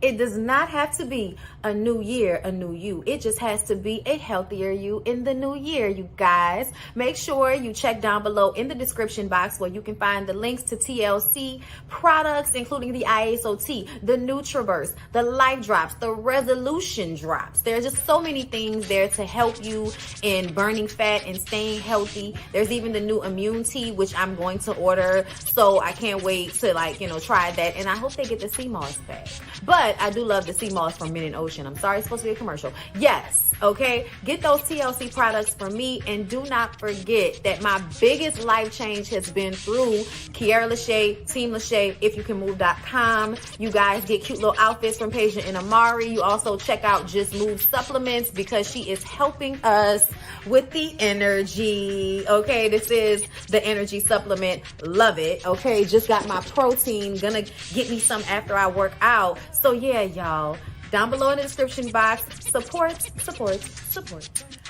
It does not have to be a new year, a new you. It just has to be a healthier you in the new year, you guys. Make sure you check down below in the description box where you can find the links to TLC products, including the ISOT, the Nutriverse, the Life Drops, the Resolution Drops. There's just so many things there to help you in burning fat and staying healthy. There's even the new immune tea, which I'm going to order. So I can't wait to try that. And I hope they get the sea moss back. But I do love the sea moss from Mint and Ocean. I'm sorry, it's supposed to be a commercial. Yes, okay? Get those TLC products from me. And do not forget that my biggest life change has been through Kiara LASHAE, Team LASHAE, ifyoucanmove.com. You guys get cute little outfits from Peja and Amari. You also check out Just Move supplements because she is helping us with the energy. Okay, this is the energy supplement. Love it. Okay, just got my protein. Gonna get me some after I work out. So yeah, y'all, down below in the description box, support.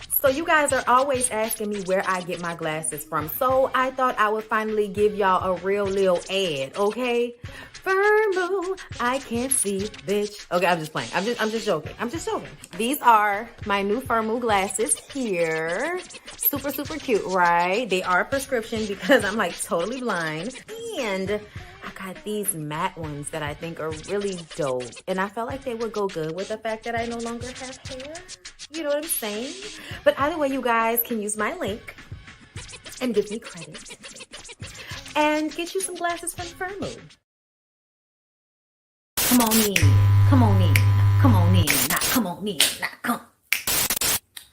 So you guys are always asking me where I get my glasses from. So I thought I would finally give y'all a real little ad, okay? Firmoo, I can't see, bitch. Okay, I'm just playing. I'm just joking. These are my new Firmoo glasses here. Super, super cute, right? They are prescription because I'm like totally blind. And I got these matte ones that I think are really dope. And I felt like they would go good with the fact that I no longer have hair. You know what I'm saying? But either way, you guys can use my link and give me credit and get you some glasses from Firmoo. Come on in.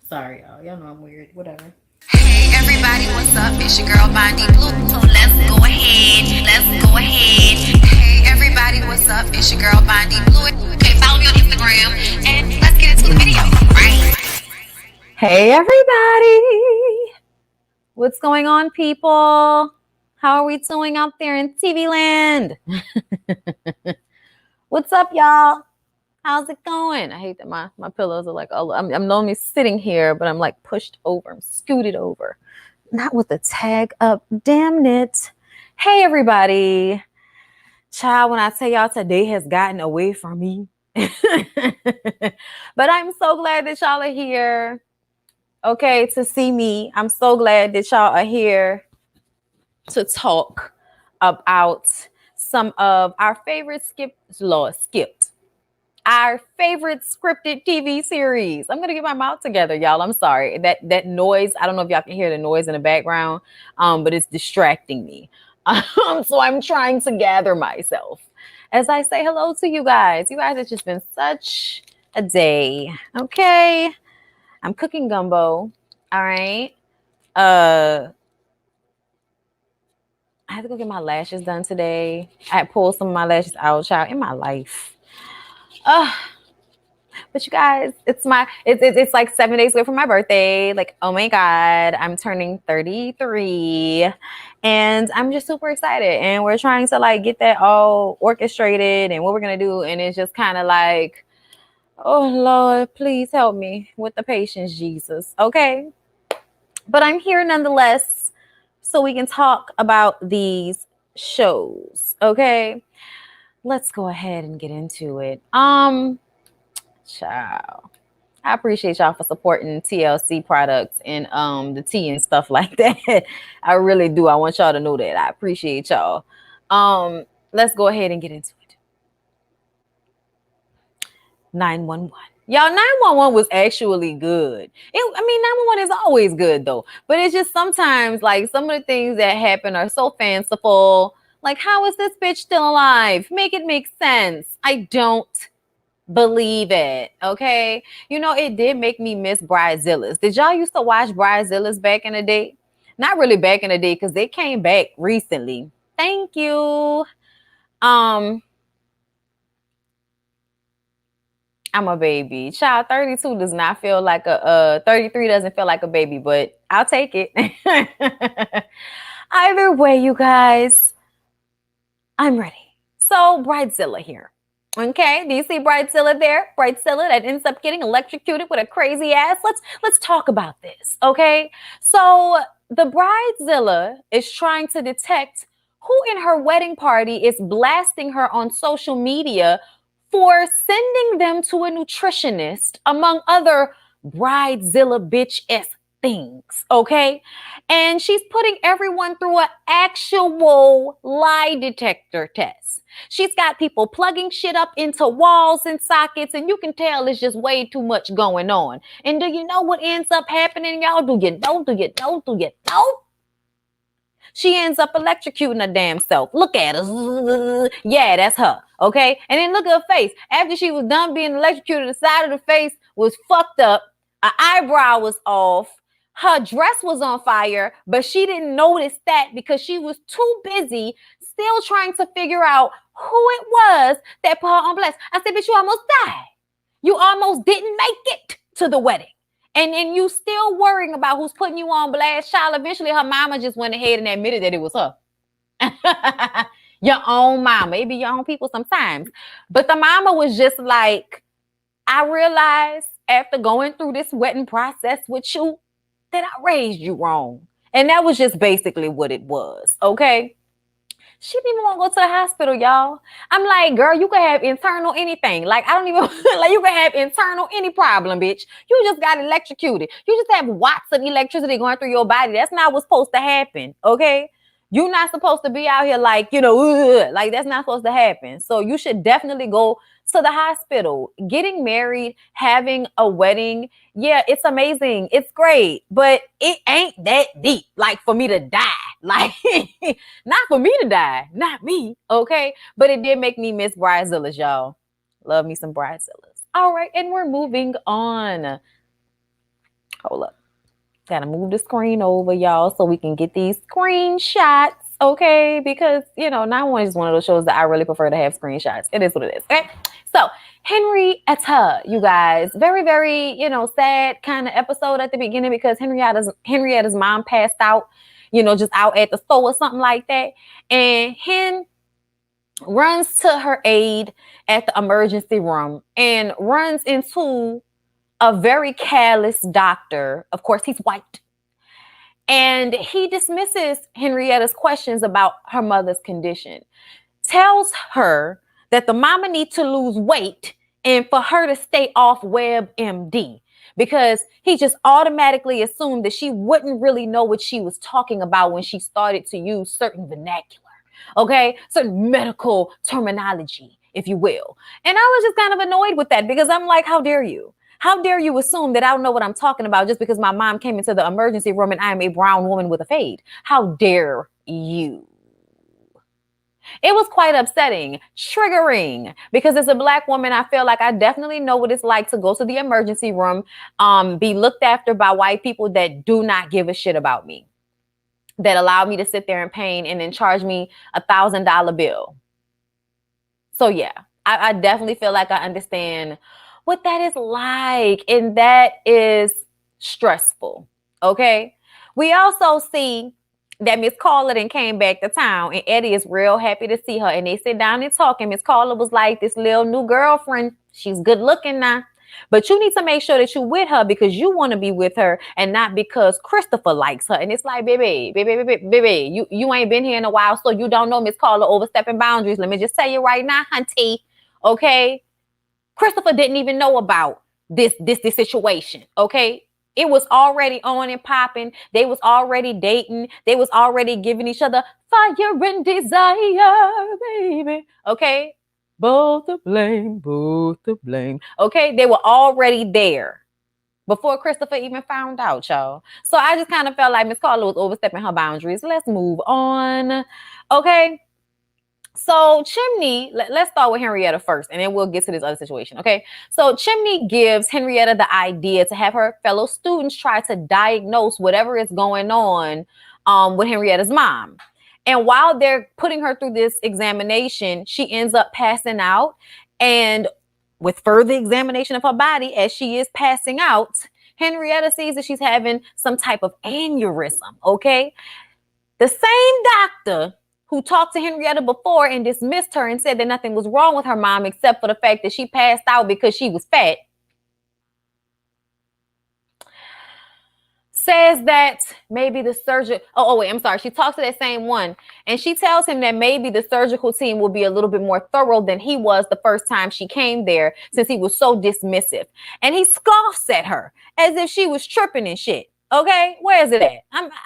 Sorry, y'all. Y'all know I'm weird. Whatever. Hey everybody, what's up? It's your girl Bondi Blue. So let's go ahead. Hey everybody, what's up? It's your girl Bondi Blue. Okay, follow me on Instagram and let's get into the video, right? Hey everybody. What's going on, people? How are we doing out there in TV land? What's up, y'all? How's it going? I hate that my pillows are like, oh, I'm normally sitting here, but I'm like pushed over. I'm scooted over. Not with the tag up. Damn it. Hey, everybody. Child, when I tell y'all today has gotten away from me. But I'm so glad that y'all are here. Okay, to see me. I'm so glad that y'all are here to talk about some of our favorite our favorite scripted TV series. I'm gonna get my mouth together, y'all. I'm sorry. That noise, I don't know if y'all can hear the noise in the background, but it's distracting me. So I'm trying to gather myself as I say hello to you guys. You guys, it's just been such a day. Okay. I'm cooking gumbo. All right. I had to go get my lashes done today. I pulled some of my lashes out, child, in my life. But you guys, it's like 7 days away from my birthday. Like, oh my God, I'm turning 33 and I'm just super excited. And we're trying to like get that all orchestrated and what we're going to do. And it's just kind of like, oh Lord, please help me with the patience, Jesus. Okay. But I'm here nonetheless so we can talk about these shows. Okay. Let's go ahead and get into it. Child, I appreciate y'all for supporting TLC products and the tea and stuff like that. I really do. I want y'all to know that. I appreciate y'all. Let's go ahead and get into it. 911. Y'all, 911 was actually good. 911 is always good though. But it's just sometimes like some of the things that happen are so fanciful. Like, how is this bitch still alive? Make it make sense. I don't believe it. Okay. You know, it did make me miss Bridezilla's. Did y'all used to watch Bridezilla's back in the day? Not really back in the day because they came back recently. Thank you. I'm a baby. Child, 32 does not feel like 33 doesn't feel like a baby, but I'll take it. Either way, you guys, I'm ready. So Bridezilla here. Okay, do you see Bridezilla there? Bridezilla that ends up getting electrocuted with a crazy ass. Let's talk about this, okay? So the Bridezilla is trying to detect who in her wedding party is blasting her on social media for sending them to a nutritionist, among other Bridezilla bitch-ass things, okay? And she's putting everyone through an actual lie detector test. She's got people plugging shit up into walls and sockets, and you can tell it's just way too much going on. And do you know what ends up happening, y'all? Do you know? She ends up electrocuting her damn self. Look at her. Yeah, that's her. Okay? And then look at her face. After she was done being electrocuted, the side of the face was fucked up. Her eyebrow was off. Her dress was on fire, but she didn't notice that because she was too busy still trying to figure out who it was that put her on blast. I said, bitch, you almost died. You almost didn't make it to the wedding. And you still worrying about who's putting you on blast. Child, eventually her mama just went ahead and admitted that it was her. Your own mama. Maybe your own people sometimes. But the mama was just like, I realized after going through this wedding process with you that I raised you wrong. And that was just basically what it was. Okay? She didn't even want to go to the hospital, y'all. I'm like, girl, you can have internal anything. Like, I don't even, like, you can have internal any problem, bitch. You just got electrocuted. You just have watts of electricity going through your body. That's not what's supposed to happen, okay? You're not supposed to be out here like, you know, like that's not supposed to happen. So you should definitely go to the hospital. Getting married, having a wedding, yeah, it's amazing. It's great, but it ain't that deep. Like for me to die. Like, not for me to die, not me, okay? But it did make me miss Bridezillas, y'all. Love me some Bridezillas. All right, and we're moving on. Hold up. Gotta move the screen over, y'all, so we can get these screenshots, okay? Because, you know, 911 is one of those shows that I really prefer to have screenshots. It is what it is, okay? So, Henrietta, you guys, very, very, you know, sad kind of episode at the beginning because Henrietta's mom passed out, you know, just out at the store or something like that. And Hen runs to her aid at the emergency room and runs into a very callous doctor. Of course, he's white. And he dismisses Henrietta's questions about her mother's condition, tells her that the mama needs to lose weight and for her to stay off WebMD because he just automatically assumed that she wouldn't really know what she was talking about when she started to use certain vernacular, okay? Certain medical terminology, if you will. And I was just kind of annoyed with that because I'm like, how dare you? How dare you assume that I don't know what I'm talking about just because my mom came into the emergency room and I am a brown woman with a fade? How dare you? It was quite upsetting, triggering, because as a Black woman, I feel like I definitely know what it's like to go to the emergency room, be looked after by white people that do not give a shit about me, that allow me to sit there in pain and then charge me $1,000 bill. So yeah, I definitely feel like I understand what that is like, and that is stressful, okay? We also see that Miss Carla then came back to town, and Eddie is real happy to see her, and they sit down and talk, and Miss Carla was like, this little new girlfriend, she's good looking now, but you need to make sure that you're with her because you want to be with her and not because Christopher likes her. And it's like, baby, you ain't been here in a while, so you don't know Miss Carla overstepping boundaries. Let me just tell you right now, hunty, okay? Christopher didn't even know about this situation, okay? It was already on and popping. They was already dating. They was already giving each other fire and desire, baby. Okay? Both to blame. Okay? They were already there before Christopher even found out, y'all. So I just kind of felt like Miss Carla was overstepping her boundaries. Let's move on. Okay? So Chimney, let's start with Henrietta first, and then we'll get to this other situation, okay? So Chimney gives Henrietta the idea to have her fellow students try to diagnose whatever is going on with Henrietta's mom. And while they're putting her through this examination, she ends up passing out. And with further examination of her body as she is passing out, Henrietta sees that she's having some type of aneurysm, okay? The same doctor who talked to Henrietta before and dismissed her and said that nothing was wrong with her mom except for the fact that she passed out because she was fat, says that maybe the surgeon, wait, I'm sorry. She talks to that same one and she tells him that maybe the surgical team will be a little bit more thorough than he was the first time she came there since he was so dismissive. And he scoffs at her as if she was tripping and shit. Okay, where is it at?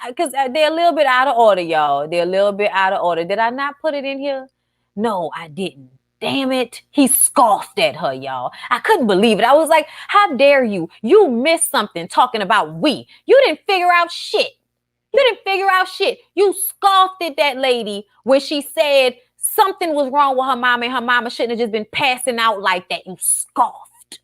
Because they're a little bit out of order, y'all. They're a little bit out of order. Did I not put it in here? No, I didn't. Damn it. He scoffed at her, y'all. I couldn't believe it. I was like, how dare you? You missed something talking about we. You didn't figure out shit. You didn't figure out shit. You scoffed at that lady when she said something was wrong with her mama and her mama shouldn't have just been passing out like that. You scoffed.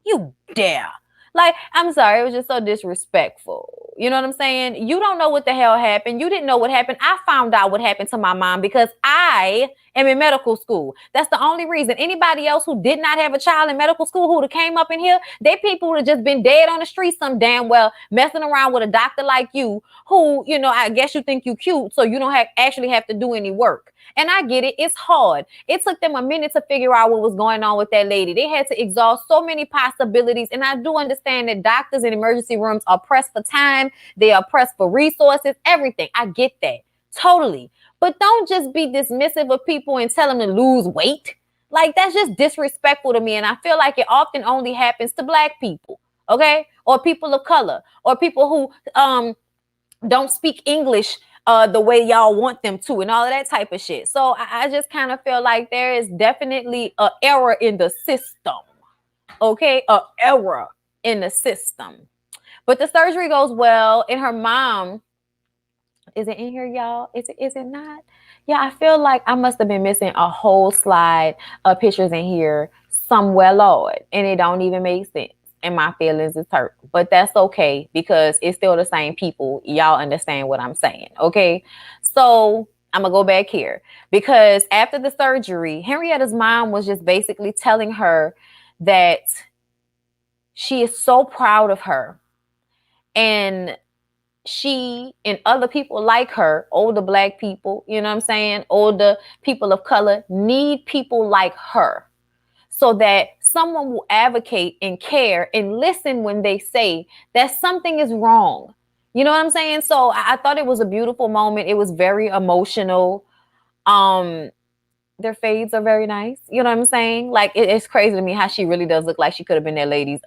You dare. Like, I'm sorry, it was just so disrespectful. You know what I'm saying? You don't know what the hell happened. You didn't know what happened. I found out what happened to my mom because I am in medical school. That's the only reason. Anybody else who did not have a child in medical school who would have came up in here, they people would have just been dead on the street some damn well, messing around with a doctor like you who, you know, I guess you think you cute, so you don't actually have to do any work. And I get it. It's hard. It took them a minute to figure out what was going on with that lady. They had to exhaust so many possibilities. And I do understand that doctors in emergency rooms are pressed for time. They are pressed for resources, everything. I get that. Totally. But don't just be dismissive of people and tell them to lose weight. Like, that's just disrespectful to me. And I feel like it often only happens to Black people. Okay. Or people of color or people who don't speak English the way y'all want them to and all of that type of shit. So I just kind of feel like there is definitely an error in the system. Okay, an error in the system. But the surgery goes well, and her mom, is it in here, y'all? Is it not? Yeah, I feel like I must have been missing a whole slide of pictures in here somewhere, Lord, and it don't even make sense. And my feelings is hurt, but that's okay because it's still the same people. Y'all understand what I'm saying, okay? So I'm gonna go back here because after the surgery, Henrietta's mom was just basically telling her that she is so proud of her, and she and other people like her, older Black people, you know what I'm saying, older people of color, need people like her, so that someone will advocate and care and listen when they say that something is wrong. You know what I'm saying? So I thought it was a beautiful moment. It was very emotional. Their fades are very nice. You know what I'm saying? Like, it's crazy to me how she really does look like she could have been that lady's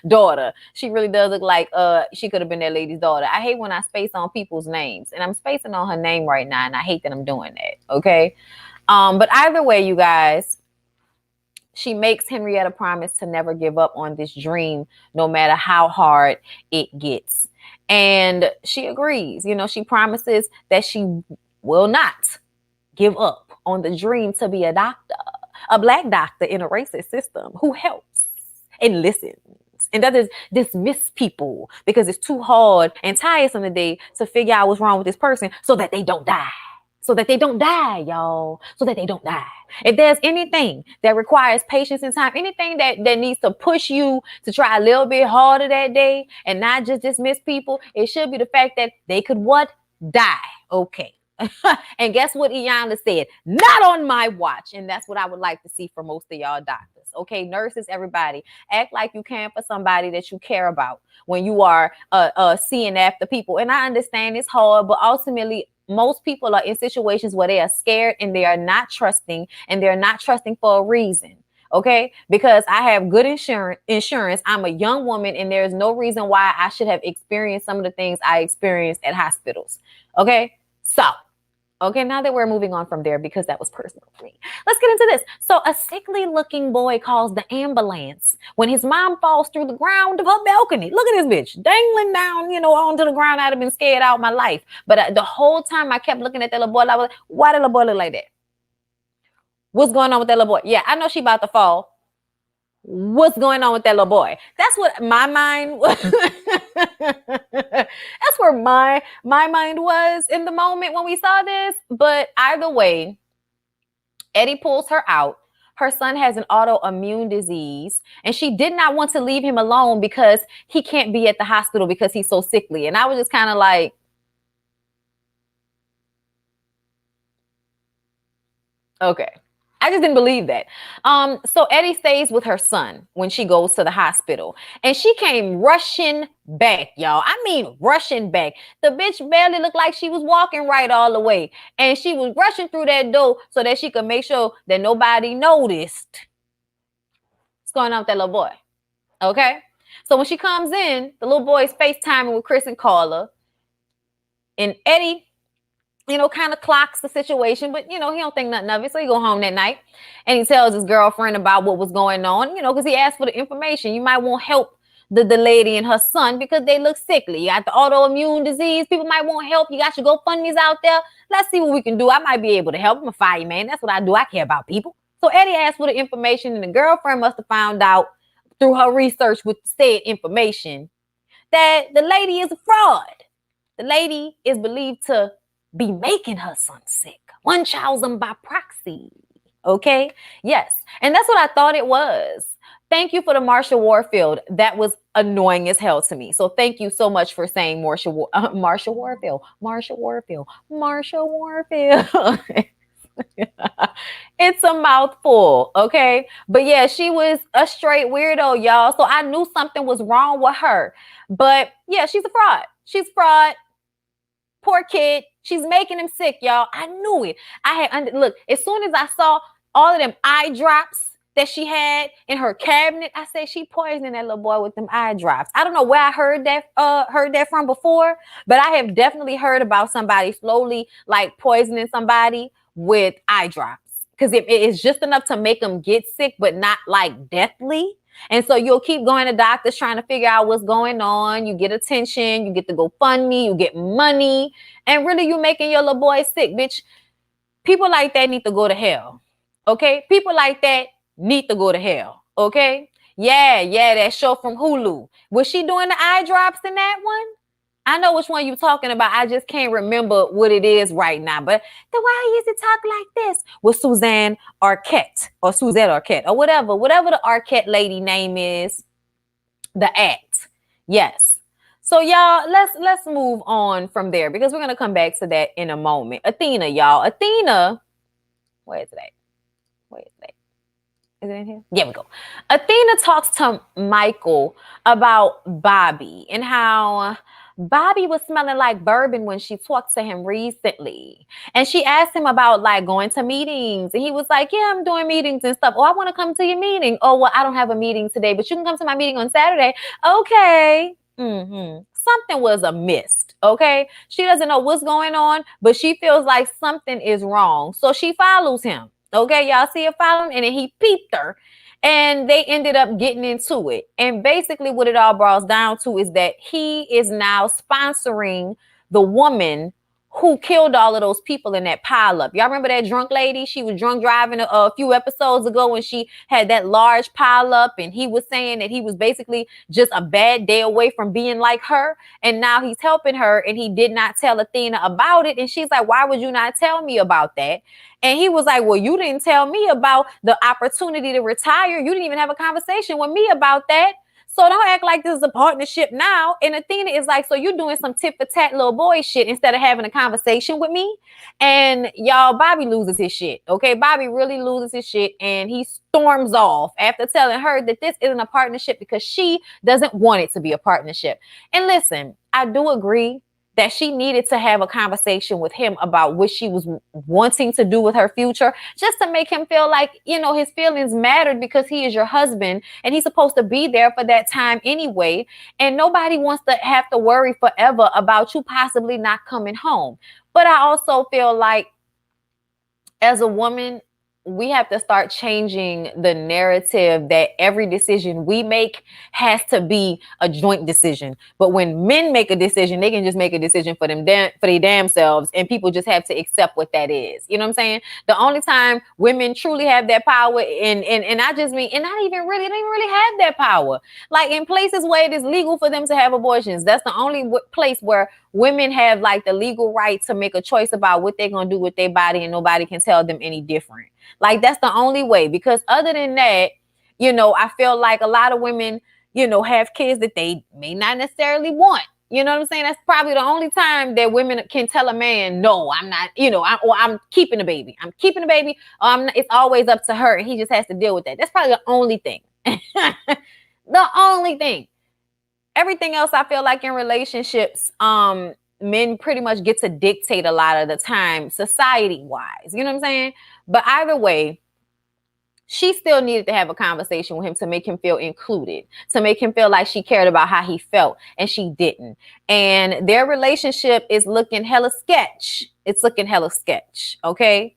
daughter. She really does look like she could have been that lady's daughter. I hate when I space on people's names, and I'm spacing on her name right now, and I hate that I'm doing that. Okay. But either way, you guys, she makes Henrietta promise to never give up on this dream, no matter how hard it gets. And she agrees. You know, she promises that she will not give up on the dream to be a doctor, a Black doctor in a racist system who helps and listens and doesn't dismiss people because it's too hard and tiresome today to figure out what's wrong with this person so that they don't die. So that they don't die, y'all. So that they don't die. If there's anything that requires patience and time, anything that needs to push you to try a little bit harder that day and not just dismiss people, it should be the fact that they could what? Die. Okay. And guess what Iyanla said? Not on my watch. And that's what I would like to see for most of y'all doctors. Okay, nurses, everybody, act like you can for somebody that you care about when you are seeing after people. And I understand it's hard, but ultimately, most people are in situations where they are scared and they are not trusting, and they're not trusting for a reason. Okay, because I have good insurance. I'm a young woman, and there's no reason why I should have experienced some of the things I experienced at hospitals. Okay, so. Okay, now that we're moving on from there because that was personal for me. Let's get into this. So a sickly looking boy calls the ambulance when his mom falls through the ground of her balcony. Look at this bitch dangling down, onto the ground. I'd have been scared out of my life. But the whole time I kept looking at that little boy, I was like, why did the little boy look like that? What's going on with that little boy? Yeah, I know she about to fall. What's going on with that little boy? That's what my mind was. That's where my mind was in the moment when we saw this. But either way, Eddie pulls her out. Her son has an autoimmune disease, and she did not want to leave him alone because he can't be at the hospital because he's so sickly. And I was just kind of like, okay. I just didn't believe that. So Eddie stays with her son when she goes to the hospital, and she came rushing back, y'all. I mean, rushing back. The bitch barely looked like she was walking right all the way, and she was rushing through that door so that she could make sure that nobody noticed what's going on with that little boy. Okay, so when she comes in, the little boy is FaceTiming with Chris and Carla, and Eddie, kind of clocks the situation, but, he don't think nothing of it. So he go home that night and he tells his girlfriend about what was going on, because he asked for the information. You might want help the lady and her son because they look sickly. You got the autoimmune disease. People might want help. You got your GoFundMe's out there. Let's see what we can do. I might be able to help. I'm a fireman. That's what I do. I care about people. So Eddie asked for the information, and the girlfriend must have found out through her research with said information that the lady is a fraud. The lady is believed to be making her son sick. Munchausen by proxy. Okay? Yes. And that's what I thought it was. Thank you for the Marsha Warfield. That was annoying as hell to me. So thank you so much for saying Marsha Warfield. Marsha Warfield. Marsha Warfield. It's a mouthful, okay? But yeah, she was a straight weirdo, y'all. So I knew something was wrong with her. But yeah, she's a fraud. She's a fraud. Poor kid. She's making him sick, y'all. I knew it. Look, as soon as I saw all of them eye drops that she had in her cabinet, I said she poisoned that little boy with them eye drops. I don't know where I heard that from before, but I have definitely heard about somebody slowly like poisoning somebody with eye drops, because it is just enough to make them get sick, but not like deathly. And so you'll keep going to doctors trying to figure out what's going on. You get attention, you get the GoFundMe, you get money, and really you making your little boy sick, bitch. People like that need to go to hell. Okay? People like that need to go to hell. Okay? Yeah, that show from Hulu. Was she doing the eye drops in that one? I know which one you're talking about. I just can't remember what it is right now. But why is it talk like this? With Suzanne Arquette or Suzette Arquette or whatever the Arquette lady name is, the act. Yes. So y'all, let's move on from there because we're gonna come back to that in a moment. Athena, y'all. Athena, where is it at? Where is it? Is it in here? There we go. Athena talks to Michael about Bobby and how Bobby was smelling like bourbon when she talked to him recently. And she asked him about like going to meetings. And he was like, yeah, I'm doing meetings and stuff. Oh, I want to come to your meeting. Oh, well, I don't have a meeting today, but you can come to my meeting on Saturday. Okay. Something was amiss. Okay. She doesn't know what's going on, but she feels like something is wrong. So she follows him. Okay. Y'all see her following, and then he peeped her. And they ended up getting into it. And basically what it all boils down to is that he is now sponsoring the woman who killed all of those people in that pileup. Y'all remember that drunk lady? She was drunk driving a few episodes ago when she had that large pileup, and he was saying that he was basically just a bad day away from being like her. And now he's helping her, and he did not tell Athena about it. And she's like, why would you not tell me about that? And he was like, well, you didn't tell me about the opportunity to retire. You didn't even have a conversation with me about that. So don't act like this is a partnership now. And Athena is like, so you're doing some tit for tat little boy shit instead of having a conversation with me. And y'all, Bobby loses his shit. Okay, Bobby really loses his shit, and he storms off after telling her that this isn't a partnership because she doesn't want it to be a partnership. And listen, I do agree that she needed to have a conversation with him about what she was wanting to do with her future, just to make him feel like, his feelings mattered because he is your husband and he's supposed to be there for that time anyway. And nobody wants to have to worry forever about you possibly not coming home. But I also feel like as a woman, we have to start changing the narrative that every decision we make has to be a joint decision. But when men make a decision, they can just make a decision for their damn selves, and people just have to accept what that is. You know what I'm saying? The only time women truly have that power, and I just mean, and they don't even really have that power. Like in places where it is legal for them to have abortions, that's the only place where women have like the legal right to make a choice about what they're going to do with their body, and nobody can tell them any different. Like that's the only way, because other than that, I feel like a lot of women, have kids that they may not necessarily want, You know what I'm saying? That's probably the only time that women can tell a man, no, I'm not, I'm keeping the baby. I'm keeping the baby. Or it's always up to her. And he just has to deal with that. That's probably the only thing. The only thing. Everything else, I feel like in relationships, men pretty much get to dictate a lot of the time, society-wise. You know what I'm saying? But either way, she still needed to have a conversation with him to make him feel included, to make him feel like she cared about how he felt, and she didn't. And their relationship is looking hella sketch. It's looking hella sketch, okay?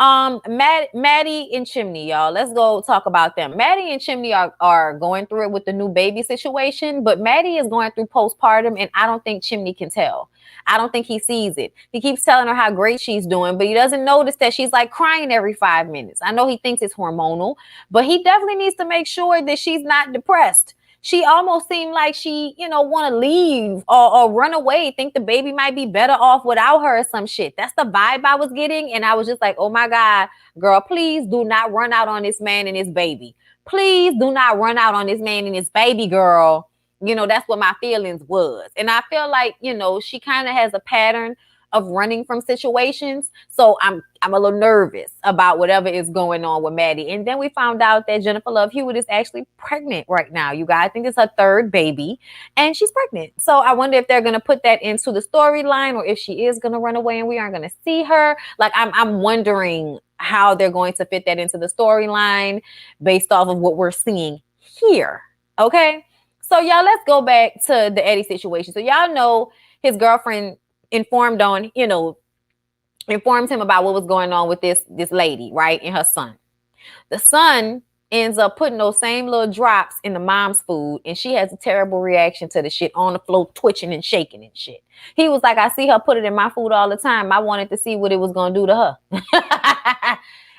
Maddie and Chimney, y'all. Let's go talk about them. Maddie and Chimney are going through it with the new baby situation, but Maddie is going through postpartum, and I don't think Chimney can tell. I don't think he sees it. He keeps telling her how great she's doing, but he doesn't notice that she's like crying every 5 minutes. I know he thinks it's hormonal, but he definitely needs to make sure that she's not depressed. She almost seemed like she, want to leave or run away, think the baby might be better off without her or some shit. That's the vibe I was getting. And I was just like, oh my God, girl, please do not run out on this man and his baby. Please do not run out on this man and his baby, girl. That's what my feelings was. And I feel like, she kind of has a pattern of running from situations. So I'm a little nervous about whatever is going on with Maddie. And then we found out that Jennifer Love Hewitt is actually pregnant right now. You guys, I think it's her third baby and she's pregnant. So I wonder if they're going to put that into the storyline or if she is going to run away and we aren't going to see her. Like I'm wondering how they're going to fit that into the storyline based off of what we're seeing here. Okay. So y'all, let's go back to the Eddie situation. So y'all know his girlfriend informed him about what was going on with this lady, right? And her son. The son ends up putting those same little drops in the mom's food, and she has a terrible reaction to the shit, on the floor, twitching and shaking and shit. He was like, I see her put it in my food all the time. I wanted to see what it was going to do to her.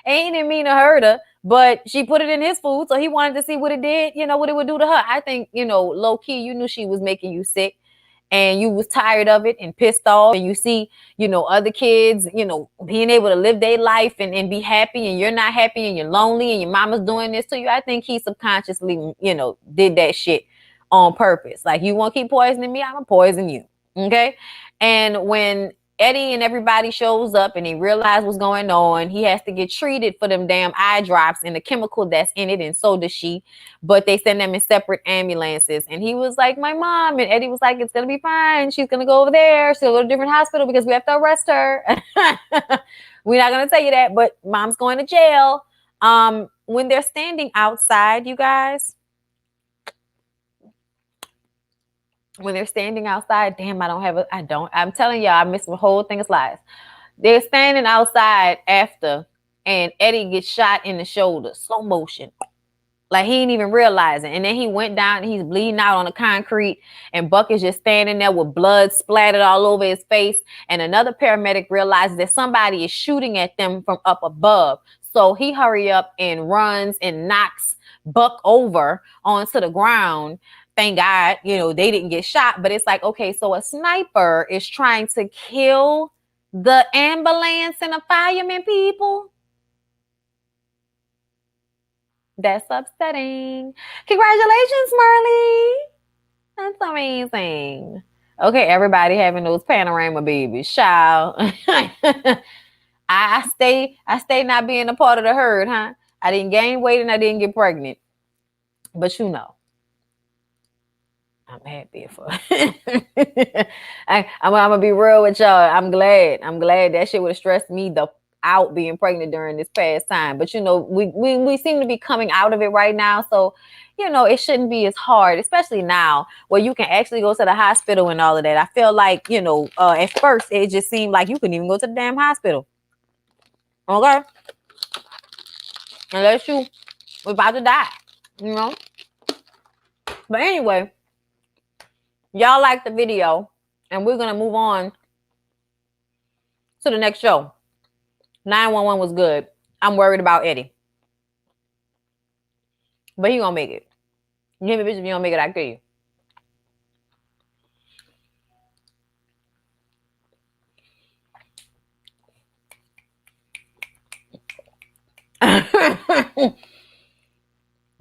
And he didn't mean to hurt her, but she put it in his food, so he wanted to see what it did, what it would do to her. I think, low key, you knew she was making you sick. And you was tired of it and pissed off, and you see, other kids, being able to live their life and be happy, and you're not happy and you're lonely and your mama's doing this to you. I think he subconsciously, did that shit on purpose. Like, you want to keep poisoning me? I'm going to poison you. Okay. And when Eddie and everybody shows up and he realizes what's going on, he has to get treated for them damn eye drops and the chemical that's in it, and so does she. But they send them in separate ambulances. And he was like, my mom. And Eddie was like, it's going to be fine. She's going to go over there. She'll go to a different hospital because we have to arrest her. We're not going to tell you that, but mom's going to jail. When they're standing outside, you guys, when they're standing outside, damn, I'm telling y'all, I missed the whole thing of slides. They're standing outside after, and Eddie gets shot in the shoulder, slow motion. Like, he didn't even realize it. And then he went down and he's bleeding out on the concrete, and Buck is just standing there with blood splattered all over his face. And another paramedic realizes that somebody is shooting at them from up above. So he hurry up and runs and knocks Buck over onto the ground. Thank God, they didn't get shot. But it's like, okay, so a sniper is trying to kill the ambulance and the firemen people. That's upsetting. Congratulations, Marley. That's amazing. Okay, everybody having those panorama babies. Child. I stay not being a part of the herd, huh? I didn't gain weight and I didn't get pregnant. But I'm happy for I'm gonna be real with y'all. I'm glad that shit would have stressed me out being pregnant during this past time. But we seem to be coming out of it right now. So, it shouldn't be as hard, especially now where you can actually go to the hospital and all of that. I feel like, at first it just seemed like you couldn't even go to the damn hospital. Okay? Unless you were about to die, But anyway, y'all like the video, and we're going to move on to the next show. 911 was good. I'm worried about Eddie. But he gonna make it. You hear me, bitch? If you don't make it, I kill you.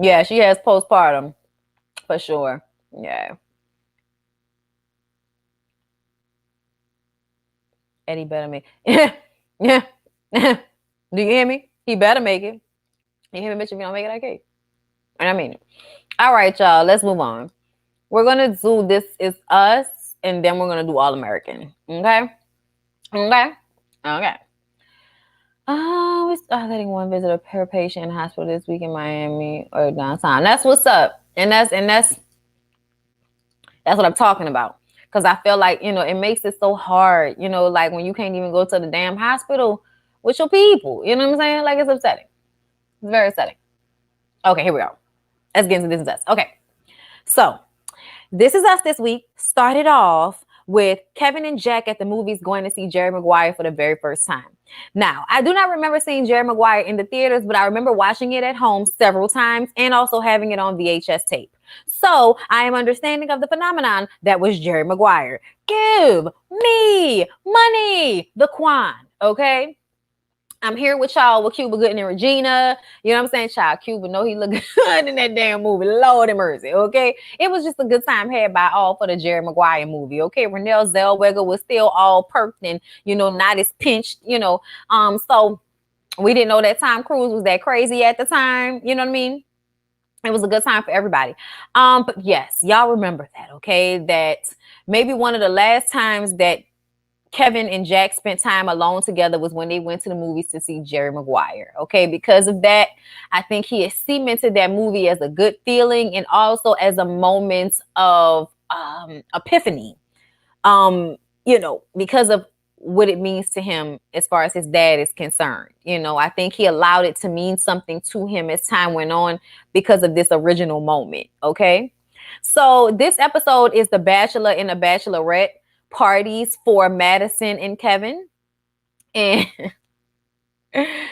Yeah, she has postpartum. For sure. Yeah. Eddie better make it. Yeah. Do you hear me? He better make it. You hear me, bitch? If you don't make it, okay. And I mean it. All right, y'all. Let's move on. We're gonna do This Is Us, and then we're gonna do All American. Okay. Okay. Okay. We started letting one visit a per patient in the hospital this week in Miami or downtown. That's what's up, and that's what I'm talking about. Because I feel like, it makes it so hard, like when you can't even go to the damn hospital with your people. You know what I'm saying? Like, it's upsetting. It's very upsetting. Okay, here we go. Let's get into This Is Us. Okay, so This Is Us this week started off with Kevin and Jack at the movies going to see Jerry Maguire for the very first time. Now, I do not remember seeing Jerry Maguire in the theaters, but I remember watching it at home several times and also having it on VHS tape. So I am understanding of the phenomenon that was Jerry Maguire. Give me money, the Quan, okay? I'm here with y'all with Cuba Gooding and Regina. You know what I'm saying? Child, Cuba know he look good in that damn movie. Lord have mercy, okay? It was just a good time had by all for the Jerry Maguire movie, okay? Renelle Zellweger was still all perked and, not as pinched, so we didn't know that Tom Cruise was that crazy at the time. You know what I mean? It was a good time for everybody. But yes, y'all remember that, okay? That maybe one of the last times that Kevin and Jack spent time alone together was when they went to the movies to see Jerry Maguire. Okay, because of that, I think he has cemented that movie as a good feeling and also as a moment of epiphany. Because of what it means to him as far as his dad is concerned. I think he allowed it to mean something to him as time went on because of this original moment. Okay, so this episode is the Bachelor and the Bachelorette parties for Madison and Kevin. And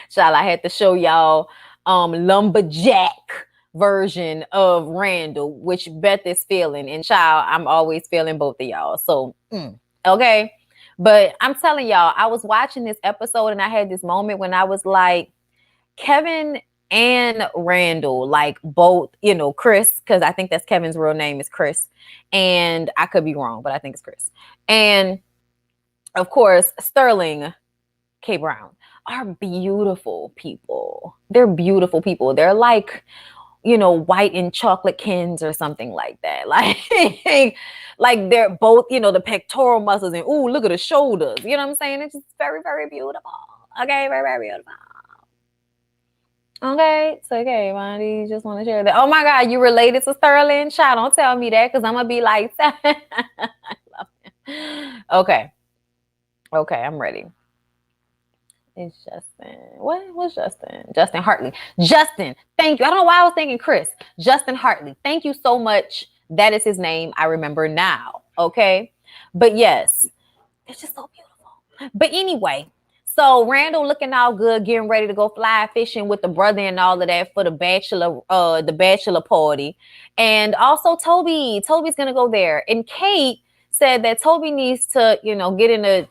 child, I had to show y'all lumberjack version of Randall, which Beth is feeling. And child, I'm always feeling both of y'all. So, okay. But I'm telling y'all, I was watching this episode and I had this moment when I was like, Kevin and Randall, like both, Chris, because I think that's Kevin's real name is Chris. And I could be wrong, but I think it's Chris. And of course, Sterling K. Brown are beautiful people. They're beautiful people. They're like, white and chocolate Kens or something like that. Like they're both, the pectoral muscles and ooh, look at the shoulders. You know what I'm saying? It's just very, very beautiful. Okay, very, very beautiful. Okay, so okay, Bondy, just want to share that. Oh my God, you related to Sterling? Child, don't tell me that because I'm gonna be like, I love him. Okay, I'm ready. It's Justin. What's Justin? Justin Hartley. Justin, thank you. I don't know why I was thinking Chris. Justin Hartley. Thank you so much. That is his name. I remember now. Okay, but yes, it's just so beautiful. But anyway. So Randall looking all good, getting ready to go fly fishing with the brother and all of that for the bachelor party. And also Toby's gonna go there. And Kate said that Toby needs to, get in the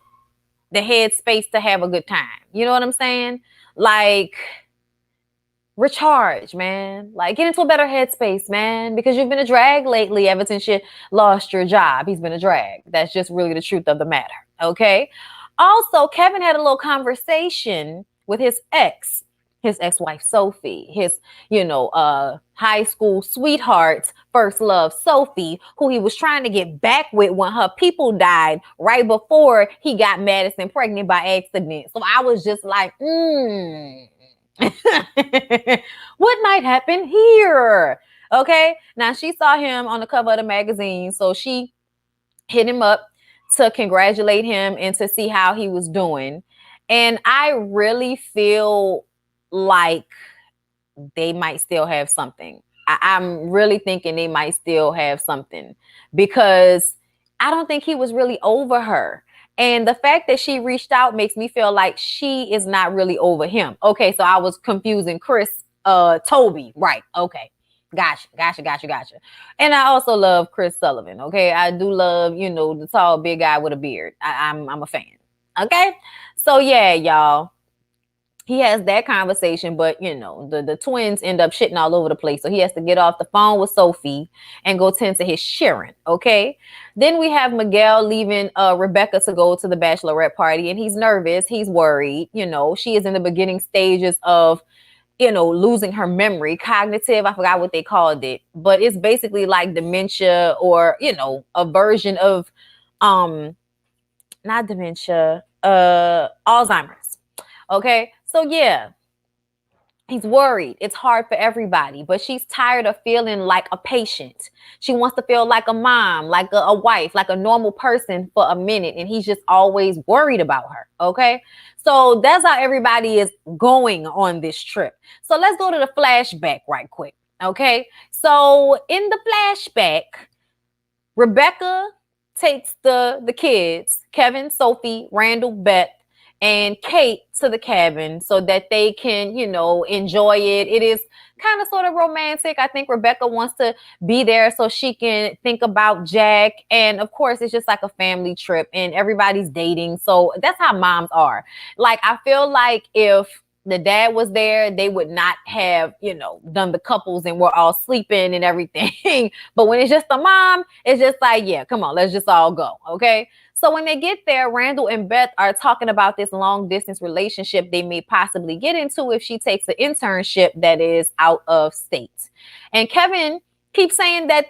headspace to have a good time. You know what I'm saying? Like recharge, man. Like get into a better headspace, man, because you've been a drag lately ever since you lost your job. He's been a drag. That's just really the truth of the matter. Okay. Also, Kevin had a little conversation with his ex-wife, Sophie, his, high school sweetheart, first love, Sophie, who he was trying to get back with when her people died right before he got Madison pregnant by accident. So I was just like, what might happen here? Okay. Now she saw him on the cover of the magazine. So she hit him up to congratulate him and to see how he was doing. And I really feel like they might still have something. I'm really thinking they might still have something because I don't think he was really over her. And the fact that she reached out makes me feel like she is not really over him. Okay, so I was confusing Toby. Right, okay. Gotcha. And I also love Chris Sullivan. Okay. I do love, the tall, big guy with a beard. I'm a fan. Okay. So yeah, y'all. he has that conversation, but you know, the twins end up shitting all over the place. So he has to get off the phone with Sophie and go tend to his Sharon. Okay. Then we have Miguel leaving Rebecca to go to the bachelorette party, and he's nervous. He's worried. You know, she is in the beginning stages of, you know, losing her memory, cognitive. I forgot what they called it, but it's basically like dementia, or, you know, a version of, not dementia, Alzheimer's. Okay. So yeah, he's worried. It's hard for everybody, but she's tired of feeling like a patient. She wants to feel like a mom, like a wife, like a normal person for a minute. And he's just always worried about her. Okay. So that's how everybody is going on this trip. So let's go to the flashback right quick. Okay. So in the flashback, Rebecca takes the kids, Kevin, Sophie, Randall, Beth, and Kate to the cabin so that they can, you know, enjoy it. It is kind of sort of romantic. I think Rebecca wants to be there so she can think about Jack. And of course, it's just like a family trip and everybody's dating. So that's how moms are. Like, I feel like if the dad was there, they would not have, you know, done the couples and we're all sleeping and everything. But when it's just a mom, it's just like, yeah, come on, let's just all go. Okay. So when they get there, Randall and Beth are talking about this long distance relationship they may possibly get into if she takes an internship that is out of state. And Kevin keeps saying that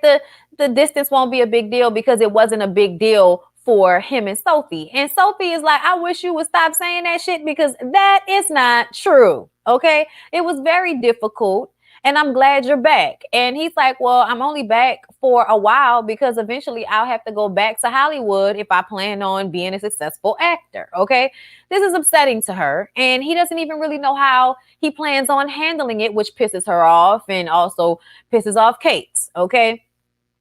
the distance won't be a big deal because it wasn't a big deal for him and Sophie. And Sophie is like, I wish you would stop saying that shit because that is not true. Okay. It was very difficult. And I'm glad you're back. And he's like, well, I'm only back for a while because eventually I'll have to go back to Hollywood if I plan on being a successful actor. Okay. This is upsetting to her. And he doesn't even really know how he plans on handling it, which pisses her off and also pisses off Kate. Okay.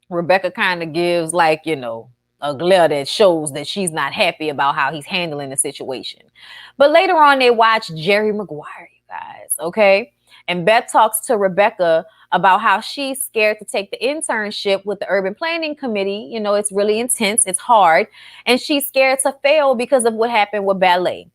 Rebecca kind of gives, like, you know, a glare that shows that she's not happy about how he's handling the situation. But later on, they watch Jerry Maguire, you guys. Okay. And Beth talks to Rebecca about how she's scared to take the internship with the Urban Planning Committee. You know, it's really intense. It's hard. And she's scared to fail because of what happened with ballet.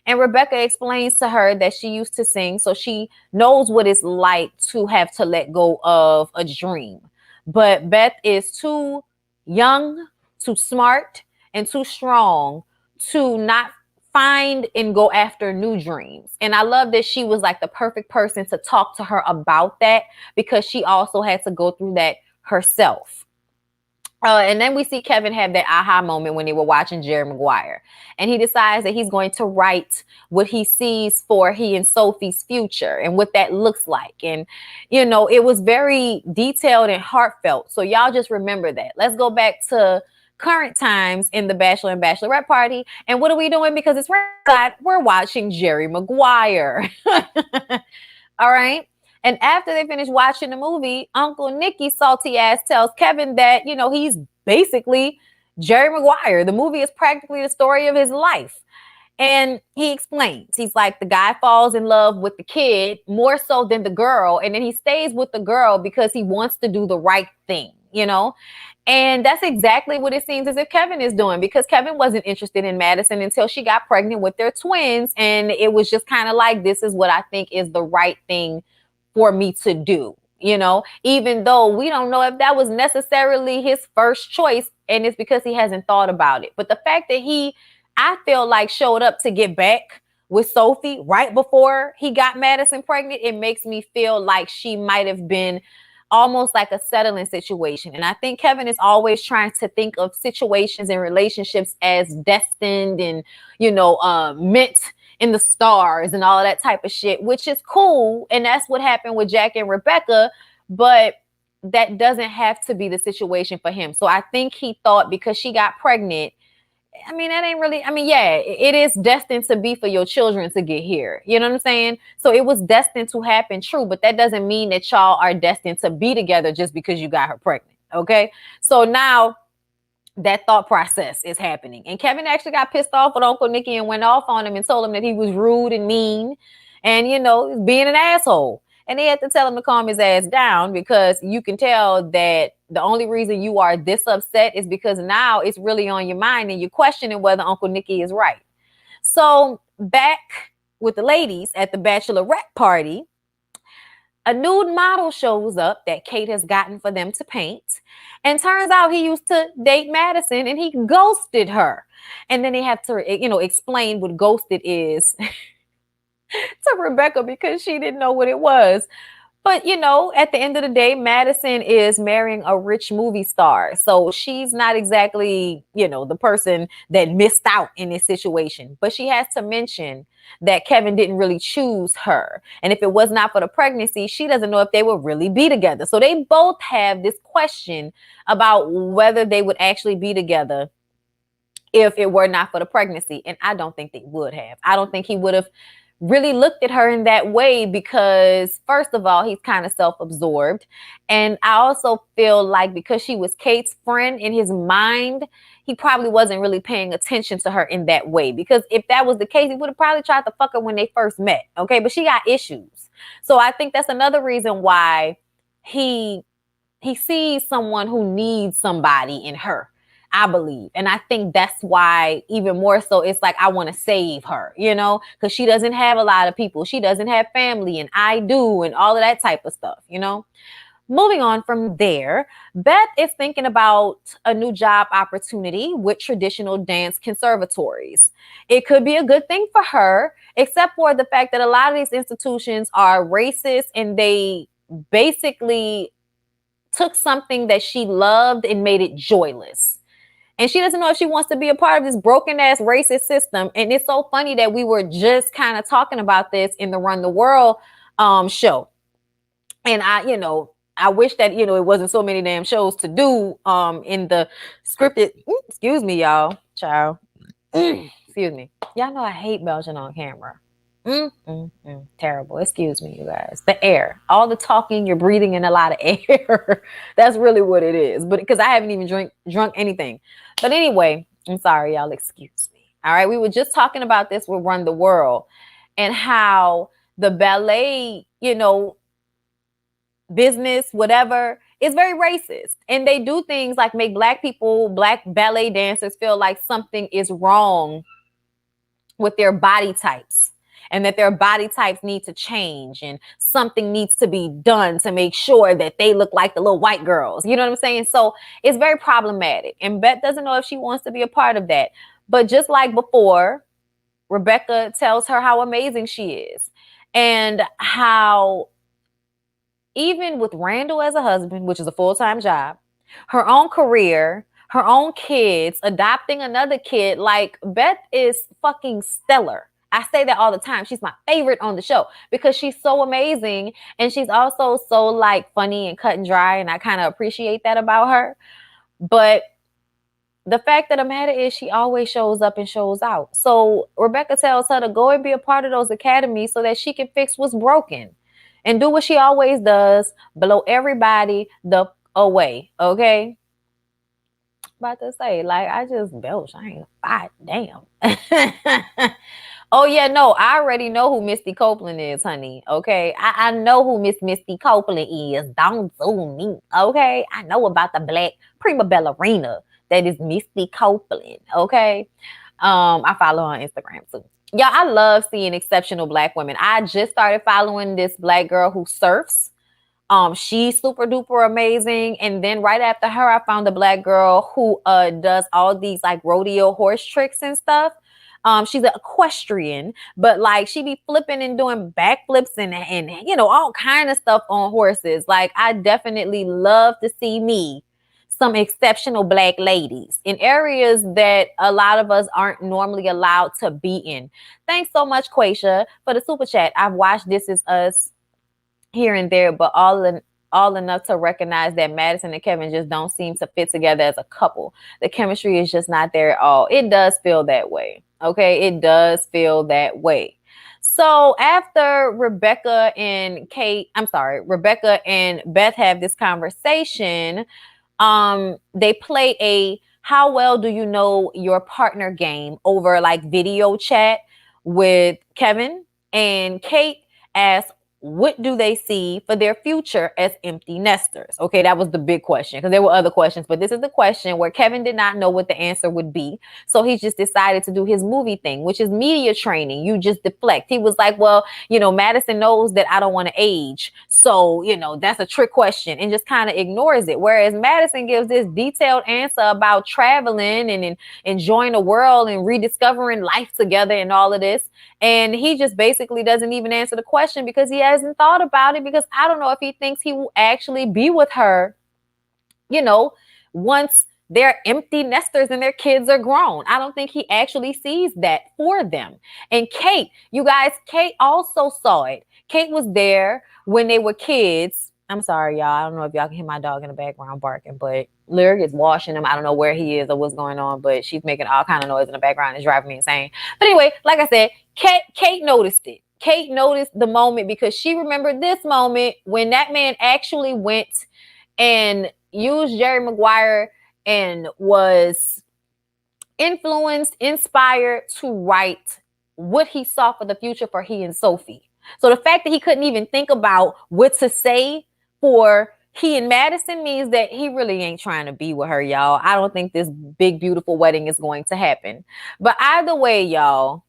And Rebecca explains to her that she used to sing, so she knows what it's like to have to let go of a dream. But Beth is too young, too smart, and too strong to not find and go after new dreams. And I love that she was like the perfect person to talk to her about that because she also had to go through that herself. And then we see Kevin have that aha moment when they were watching Jerry Maguire. And he decides that he's going to write what he sees for he and Sophie's future and what that looks like. And, you know, it was very detailed and heartfelt. So y'all just remember that. Let's go back to current times in the Bachelor and Bachelorette party. And what are we doing? Because it's right, we're watching Jerry Maguire. All right. And after they finish watching the movie, Uncle Nicky salty ass tells Kevin that, you know, he's basically Jerry Maguire. The movie is practically the story of his life. And he explains, he's like, the guy falls in love with the kid more so than the girl. And then he stays with the girl because he wants to do the right thing, you know? And that's exactly what it seems as if Kevin is doing, because Kevin wasn't interested in Madison until she got pregnant with their twins. And it was just kind of like, this is what I think is the right thing for me to do, you know, even though we don't know if that was necessarily his first choice. And it's because he hasn't thought about it. But the fact that he, I feel like, showed up to get back with Sophie right before he got Madison pregnant, it makes me feel like she might have been almost like a settling situation. And I think Kevin is always trying to think of situations and relationships as destined and, you know, meant in the stars and all of that type of shit, which is cool. And that's what happened with Jack and Rebecca. But that doesn't have to be the situation for him. So I think he thought because she got pregnant, I mean, that ain't really, I mean, yeah, it is destined to be for your children to get here. You know what I'm saying? So it was destined to happen, true, but that doesn't mean that y'all are destined to be together just because you got her pregnant. Okay. So now that thought process is happening. And Kevin actually got pissed off with Uncle Nicky and went off on him and told him that he was rude and mean and, you know, being an asshole. And they had to tell him to calm his ass down because you can tell that the only reason you are this upset is because now it's really on your mind and you're questioning whether Uncle Nicky is right. So back with the ladies at the bachelorette party, a nude model shows up that Kate has gotten for them to paint. And turns out he used to date Madison and he ghosted her. And then they have to, explain what ghosted is to Rebecca because she didn't know what it was. But, at the end of the day, Madison is marrying a rich movie star. So she's not exactly, the person that missed out in this situation. But she has to mention that Kevin didn't really choose her. And if it was not for the pregnancy, she doesn't know if they would really be together. So they both have this question about whether they would actually be together if it were not for the pregnancy. And I don't think they would have. I don't think he would have really looked at her in that way because, first of all, he's kind of self-absorbed. And I also feel like because she was Kate's friend, in his mind, he probably wasn't really paying attention to her in that way. Because if that was the case, he would have probably tried to fuck her when they first met. Okay, but she got issues. So I think that's another reason why he sees someone who needs somebody in her, I believe. And I think that's why even more so, it's like, I want to save her, because she doesn't have a lot of people. She doesn't have family and I do, and all of that type of stuff, Moving on from there, Beth is thinking about a new job opportunity with traditional dance conservatories. It could be a good thing for her, except for the fact that a lot of these institutions are racist and they basically took something that she loved and made it joyless. And she doesn't know if she wants to be a part of this broken ass racist system. And it's so funny that we were just kind of talking about this in the Run the World show. And I wish that, it wasn't so many damn shows to do in the scripted. Excuse me, y'all. Child. Excuse me. Y'all know I hate belching on camera. Terrible. Excuse me, you guys. The air, all the talking, you're breathing in a lot of air. That's really what it is. But because I haven't even drunk anything. But anyway, I'm sorry, y'all. Excuse me. All right. We were just talking about this with Run the World and how the ballet, business, whatever, is very racist. And they do things like make black ballet dancers feel like something is wrong with their body types. And that their body types need to change and something needs to be done to make sure that they look like the little white girls. You know what I'm saying? So it's very problematic. And Beth doesn't know if she wants to be a part of that. But just like before, Rebecca tells her how amazing she is and how even with Randall as a husband, which is a full-time job, her own career, her own kids, adopting another kid, like Beth is fucking stellar. I say that all the time. She's my favorite on the show because she's so amazing. And she's also so like funny and cut and dry. And I kind of appreciate that about her. But the fact of the matter is she always shows up and shows out. So Rebecca tells her to go and be a part of those academies so that she can fix what's broken and do what she always does, blow everybody the away. Okay. About to say, like, I just belch. I ain't fight. Damn. Oh, yeah, no, I already know who Misty Copeland is, honey, okay? I know who Miss Misty Copeland is. Don't sue me, okay? I know about the black prima ballerina that is Misty Copeland, okay? I follow her on Instagram, too. Y'all, I love seeing exceptional black women. I just started following this black girl who surfs. She's super duper amazing. And then right after her, I found a black girl who does all these, like, rodeo horse tricks and stuff. She's an equestrian, but like she be flipping and doing backflips and all kind of stuff on horses. Like I definitely love to see me some exceptional black ladies in areas that a lot of us aren't normally allowed to be in. Thanks so much, Quaisha, for the super chat. I've watched This Is Us here and there, but all enough to recognize that Madison and Kevin just don't seem to fit together as a couple. The chemistry is just not there at all. It does feel that way. Okay, it does feel that way. So after Rebecca and Beth have this conversation, they play a how well do you know your partner game over like video chat with Kevin, and Kate asks, what do they see for their future as empty nesters? Okay, that was the big question, because there were other questions, but this is the question where Kevin did not know what the answer would be. So he just decided to do his movie thing, which is media training. You just deflect. He was like, well, Madison knows that I don't want to age. So, that's a trick question, and just kind of ignores it. Whereas Madison gives this detailed answer about traveling and enjoying the world and rediscovering life together and all of this. And he just basically doesn't even answer the question because he hasn't thought about it, because I don't know if he thinks he will actually be with her, once they're empty nesters and their kids are grown. I don't think he actually sees that for them. And Kate, you guys, Kate also saw it. Kate was there when they were kids. I'm sorry, y'all. I don't know if y'all can hear my dog in the background barking, but Lyric is washing him. I don't know where he is or what's going on, but she's making all kind of noise in the background. It's driving me insane. But anyway, like I said, Kate noticed it. Kate noticed the moment because she remembered this moment when that man actually went and used Jerry Maguire and was influenced, inspired to write what he saw for the future for he and Sophie. So the fact that he couldn't even think about what to say for he and Madison means that he really ain't trying to be with her, y'all. I don't think this big, beautiful wedding is going to happen. But either way, y'all,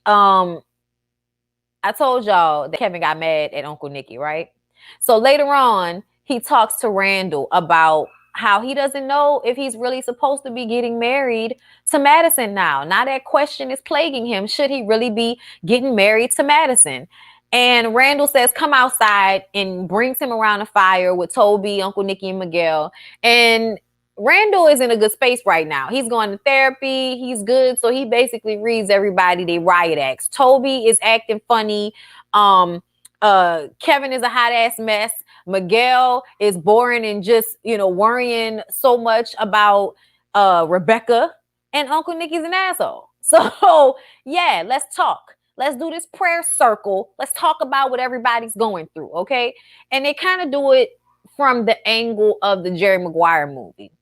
I told y'all that Kevin got mad at Uncle Nicky, right? So later on, he talks to Randall about how he doesn't know if he's really supposed to be getting married to Madison now. Now that question is plaguing him. Should he really be getting married to Madison? And Randall says, come outside, and brings him around a fire with Toby, Uncle Nicky, and Miguel. And Randall is in a good space right now. He's going to therapy. He's good. So he basically reads everybody they riot acts. Toby is acting funny. Kevin is a hot ass mess. Miguel is boring and just, worrying so much about Rebecca, and Uncle Nicky's an asshole. So yeah, let's talk. Let's do this prayer circle. Let's talk about what everybody's going through. Okay. And they kind of do it from the angle of the Jerry Maguire movie.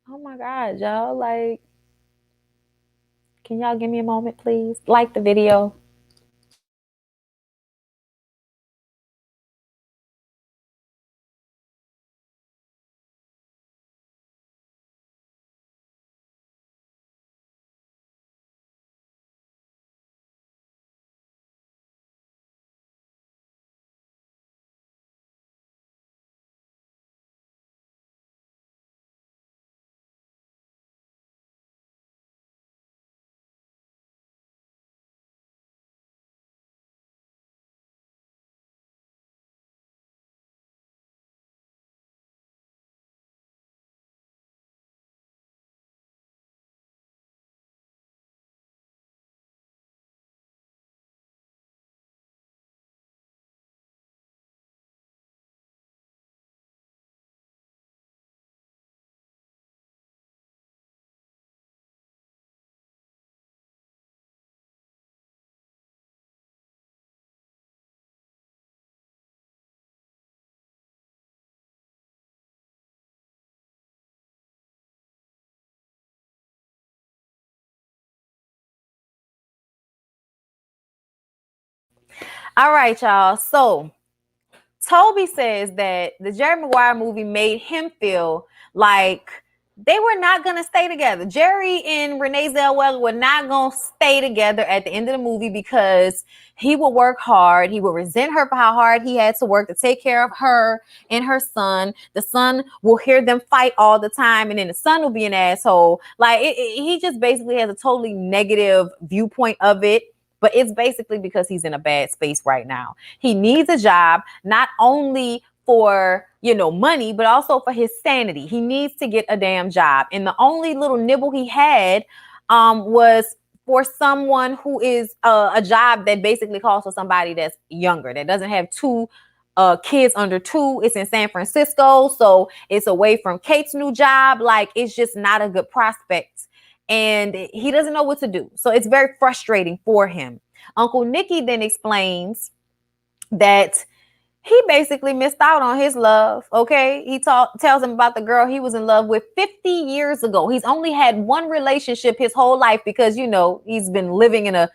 Oh my God, y'all, like, can y'all give me a moment, please? Like the video. All right, y'all. So Toby says that the Jerry Maguire movie made him feel like they were not going to stay together. Jerry and Renee Zellweger were not going to stay together at the end of the movie because he would work hard. He would resent her for how hard he had to work to take care of her and her son. The son will hear them fight all the time, and then the son will be an asshole. Like, he just basically has a totally negative viewpoint of it. But it's basically because he's in a bad space right now. He needs a job, not only for, money, but also for his sanity. He needs to get a damn job. And the only little nibble he had was for someone who is a job that basically calls for somebody that's younger, that doesn't have two kids under 2. It's in San Francisco. So it's away from Kate's new job. Like, it's just not a good prospect. And he doesn't know what to do. So it's very frustrating for him. Uncle Nicky then explains that he basically missed out on his love. Okay. He tells him about the girl he was in love with 50 years ago. He's only had one relationship his whole life because, he's been living in a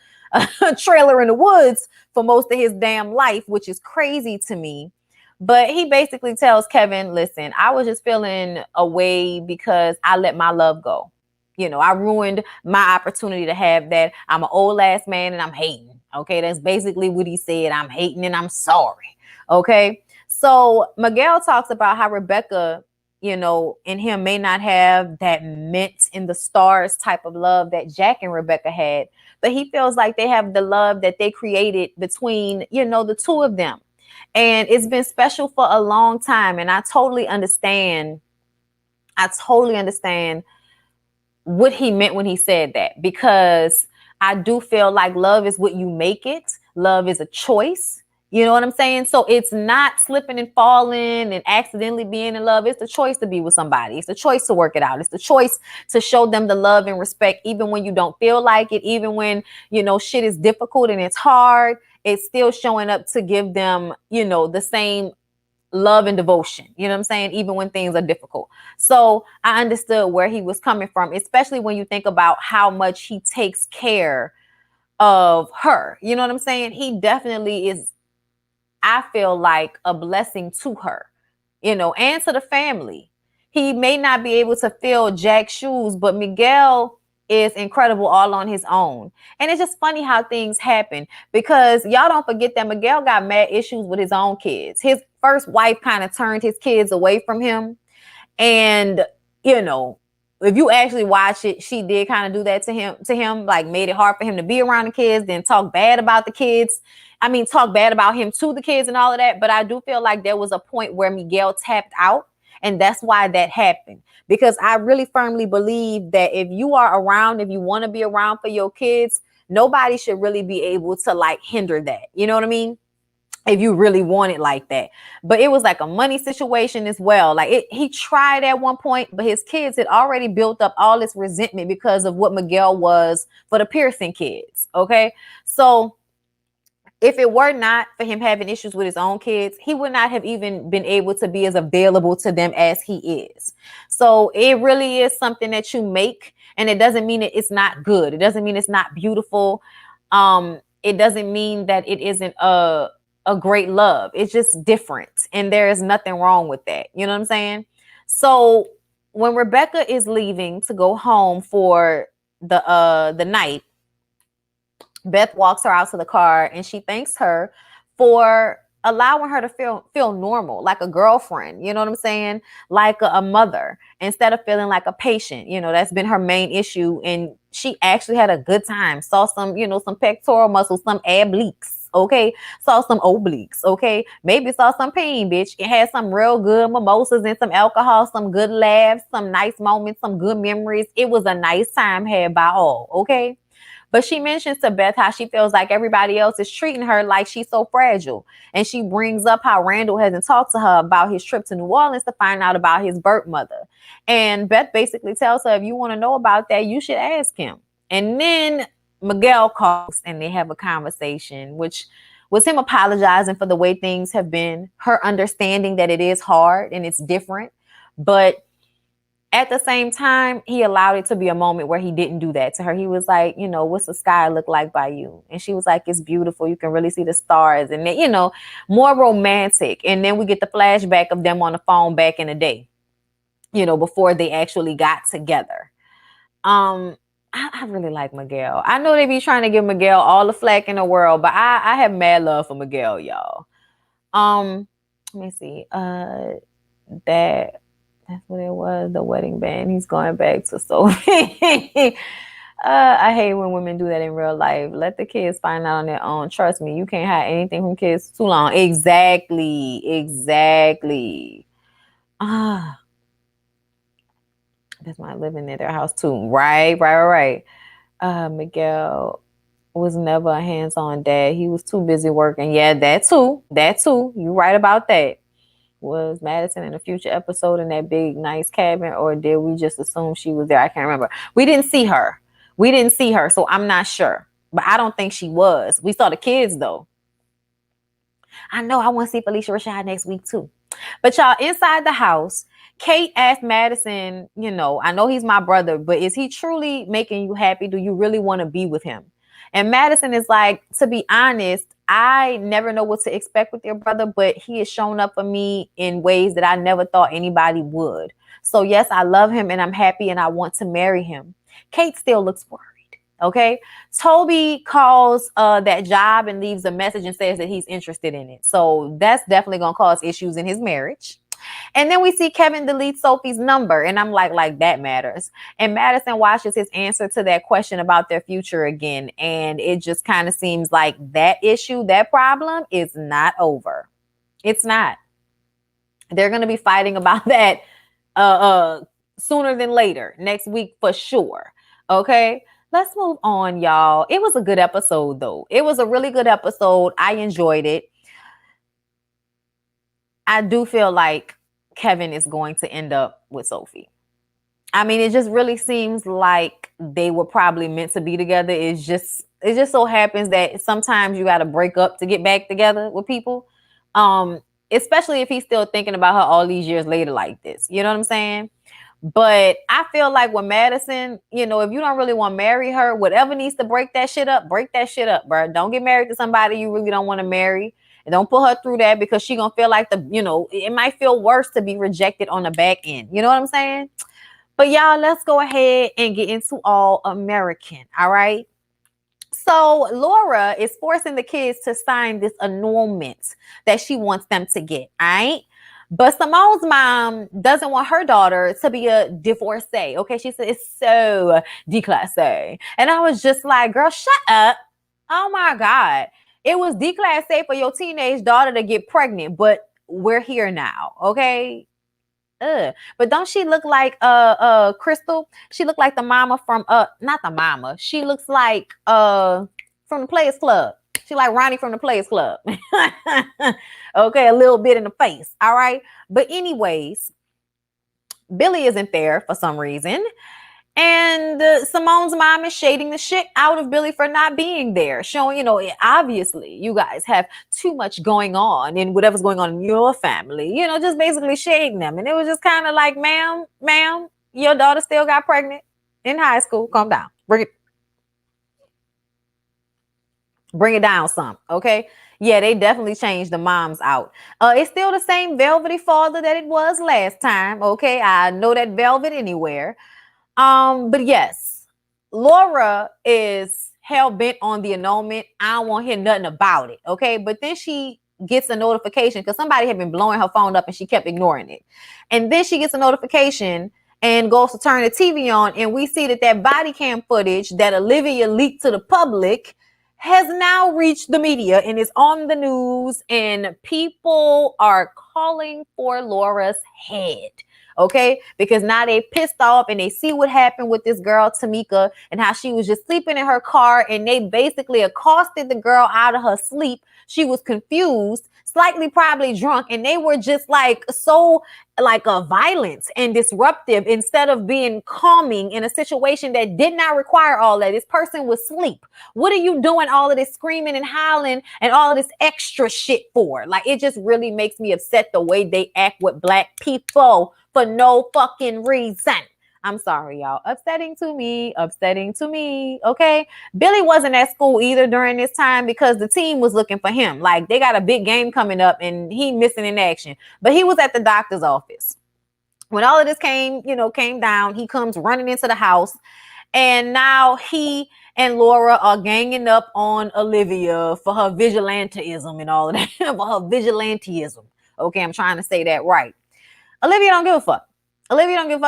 trailer in the woods for most of his damn life, which is crazy to me. But he basically tells Kevin, listen, I was just feeling away because I let my love go. I ruined my opportunity to have that. I'm an old ass man and I'm hating. Okay, that's basically what he said. I'm hating and I'm sorry. Okay, so Miguel talks about how Rebecca, and him may not have that mint in the stars type of love that Jack and Rebecca had, but he feels like they have the love that they created between, the two of them. And it's been special for a long time. And I totally understand what he meant when he said that, because I do feel like love is what you make it. Love is a choice. You know what I'm saying? So it's not slipping and falling and accidentally being in love. It's the choice to be with somebody. It's the choice to work it out. It's the choice to show them the love and respect, even when you don't feel like it, even when, shit is difficult and it's hard. It's still showing up to give them, the same love and devotion, you know what I'm saying? Even when things are difficult. So I understood where he was coming from, especially when you think about how much he takes care of her. You know what I'm saying? He definitely is, I feel like, a blessing to her, and to the family. He may not be able to fill Jack's shoes, but Miguel is incredible all on his own. And it's just funny how things happen, because y'all don't forget that Miguel got mad issues with his own kids. His first wife kind of turned his kids away from him. And, if you actually watch it, she did kind of do that to him, like made it hard for him to be around the kids, then talk bad about the kids. I mean, talk bad about him to the kids and all of that. But I do feel like there was a point where Miguel tapped out, and that's why that happened. Because I really firmly believe that if you are around, if you want to be around for your kids, nobody should really be able to like hinder that. You know what I mean? If you really want it like that. But it was like a money situation as well. Like he tried at one point, but his kids had already built up all this resentment because of what Miguel was for the Pearson kids. Okay. So if it were not for him having issues with his own kids, he would not have even been able to be as available to them as he is. So it really is something that you make, and it doesn't mean that it's not good. It doesn't mean it's not beautiful. It doesn't mean that it isn't a great love. It's just different, and there is nothing wrong with that. You know what I'm saying? So when Rebecca is leaving to go home for the night, Beth walks her out to the car, and she thanks her for allowing her to feel normal, like a girlfriend, you know what I'm saying? Like a mother, instead of feeling like a patient. That's been her main issue. And she actually had a good time. Saw some, some pectoral muscles, some obliques, okay? Saw some obliques, okay? Maybe saw some pain, bitch. It had some real good mimosas and some alcohol, some good laughs, some nice moments, some good memories. It was a nice time had by all, okay? But she mentions to Beth how she feels like everybody else is treating her like she's so fragile. And she brings up how Randall hasn't talked to her about his trip to New Orleans to find out about his birth mother. And Beth basically tells her, if you want to know about that, you should ask him. And then Miguel calls and they have a conversation, which was him apologizing for the way things have been, her understanding that it is hard and it's different. But at the same time, he allowed it to be a moment where he didn't do that to her. He was like, what's the sky look like by you? And she was like, it's beautiful. You can really see the stars. And then, more romantic. And then we get the flashback of them on the phone back in the day, before they actually got together. I really like Miguel. I know they be trying to give Miguel all the flack in the world, but I have mad love for Miguel, y'all. Let me see. That's what it was, the wedding band. He's going back to Sophie. I hate when women do that in real life. Let the kids find out on their own. Trust me, you can't hide anything from kids too long. Exactly. That's why I live in their house too. Right. Miguel was never a hands-on dad. He was too busy working. Yeah, that too. You right about that. Was Madison in a future episode in that big, nice cabin, or did we just assume she was there? I can't remember. We didn't see her, so I'm not sure. But I don't think she was. We saw the kids, though. I know I want to see Felicia Rashad next week, too. But y'all, inside the house, Kate asked Madison, I know he's my brother, but is he truly making you happy? Do you really want to be with him? And Madison is like, to be honest, I never know what to expect with your brother, but he has shown up for me in ways that I never thought anybody would. So yes, I love him and I'm happy and I want to marry him. Kate still looks worried. Okay. Toby calls that job and leaves a message and says that he's interested in it. So that's definitely going to cause issues in his marriage. And then we see Kevin delete Sophie's number. And I'm like that matters. And Madison watches his answer to that question about their future again. And it just kind of seems like that issue, that problem is not over. It's not. They're going to be fighting about that sooner than later, next week for sure. Okay. Let's move on, y'all. It was a good episode, though. It was a really good episode. I enjoyed it. I do feel like Kevin is going to end up with Sophie. I mean, it just really seems like they were probably meant to be together. It just so happens that sometimes you got to break up to get back together with people. Especially if he's still thinking about her all these years later like this. You know what I'm saying? But I feel like with Madison, you know, if you don't really want to marry her, whatever needs to break that shit up, bro. Don't get married to somebody you really don't want to marry. And don't put her through that because she gonna feel like it might feel worse to be rejected on the back end. You know what I'm saying? But y'all, let's go ahead and get into All American. All right. So Laura is forcing the kids to sign this annulment that she wants them to get. All right. But Simone's mom doesn't want her daughter to be a divorcee. Okay. She said it's so déclassé. And I was just like, girl, shut up. Oh my God. It was déclassé for your teenage daughter to get pregnant, but we're here now. Okay. But don't she look like Crystal? She looked like the mama from not the mama. She looks like from the Players Club. She like Ronnie from the Players Club. Okay, a little bit in the face. All right. But anyways, Billy isn't there for some reason. And Simone's mom is shading the shit out of Billy for not being there, showing, obviously you guys have too much going on in whatever's going on in your family, just basically shading them. And it was just kind of like, ma'am, your daughter still got pregnant in high school. Calm down. Bring it down some. Okay. Yeah, they definitely changed the moms out. It's still the same velvety father that it was last time. Okay. I know that velvet anywhere. But yes, Laura is hell bent on the annulment. I don't want to hear nothing about it. Okay. But then she gets a notification because somebody had been blowing her phone up and she kept ignoring it. And then she gets a notification and goes to turn the TV on. And we see that body cam footage that Olivia leaked to the public has now reached the media and is on the news. And people are calling for Laura's head. Okay, because now they pissed off and they see what happened with this girl, Tamika, and how she was just sleeping in her car and they basically accosted the girl out of her sleep. She was confused, slightly probably drunk, and they were just so violent and disruptive instead of being calming in a situation that did not require all that. This person was asleep. What are you doing all of this screaming and howling and all of this extra shit for? It just really makes me upset the way they act with black people for no fucking reason. I'm sorry, y'all. Upsetting to me. Okay. Billy wasn't at school either during this time because the team was looking for him. They got a big game coming up and he missing in action, but he was at the doctor's office. When all of this came down, he comes running into the house and now he and Laura are ganging up on Olivia for her vigilantism and all of that, for her vigilantism. Okay. I'm trying to say that right. Olivia don't give a fuck.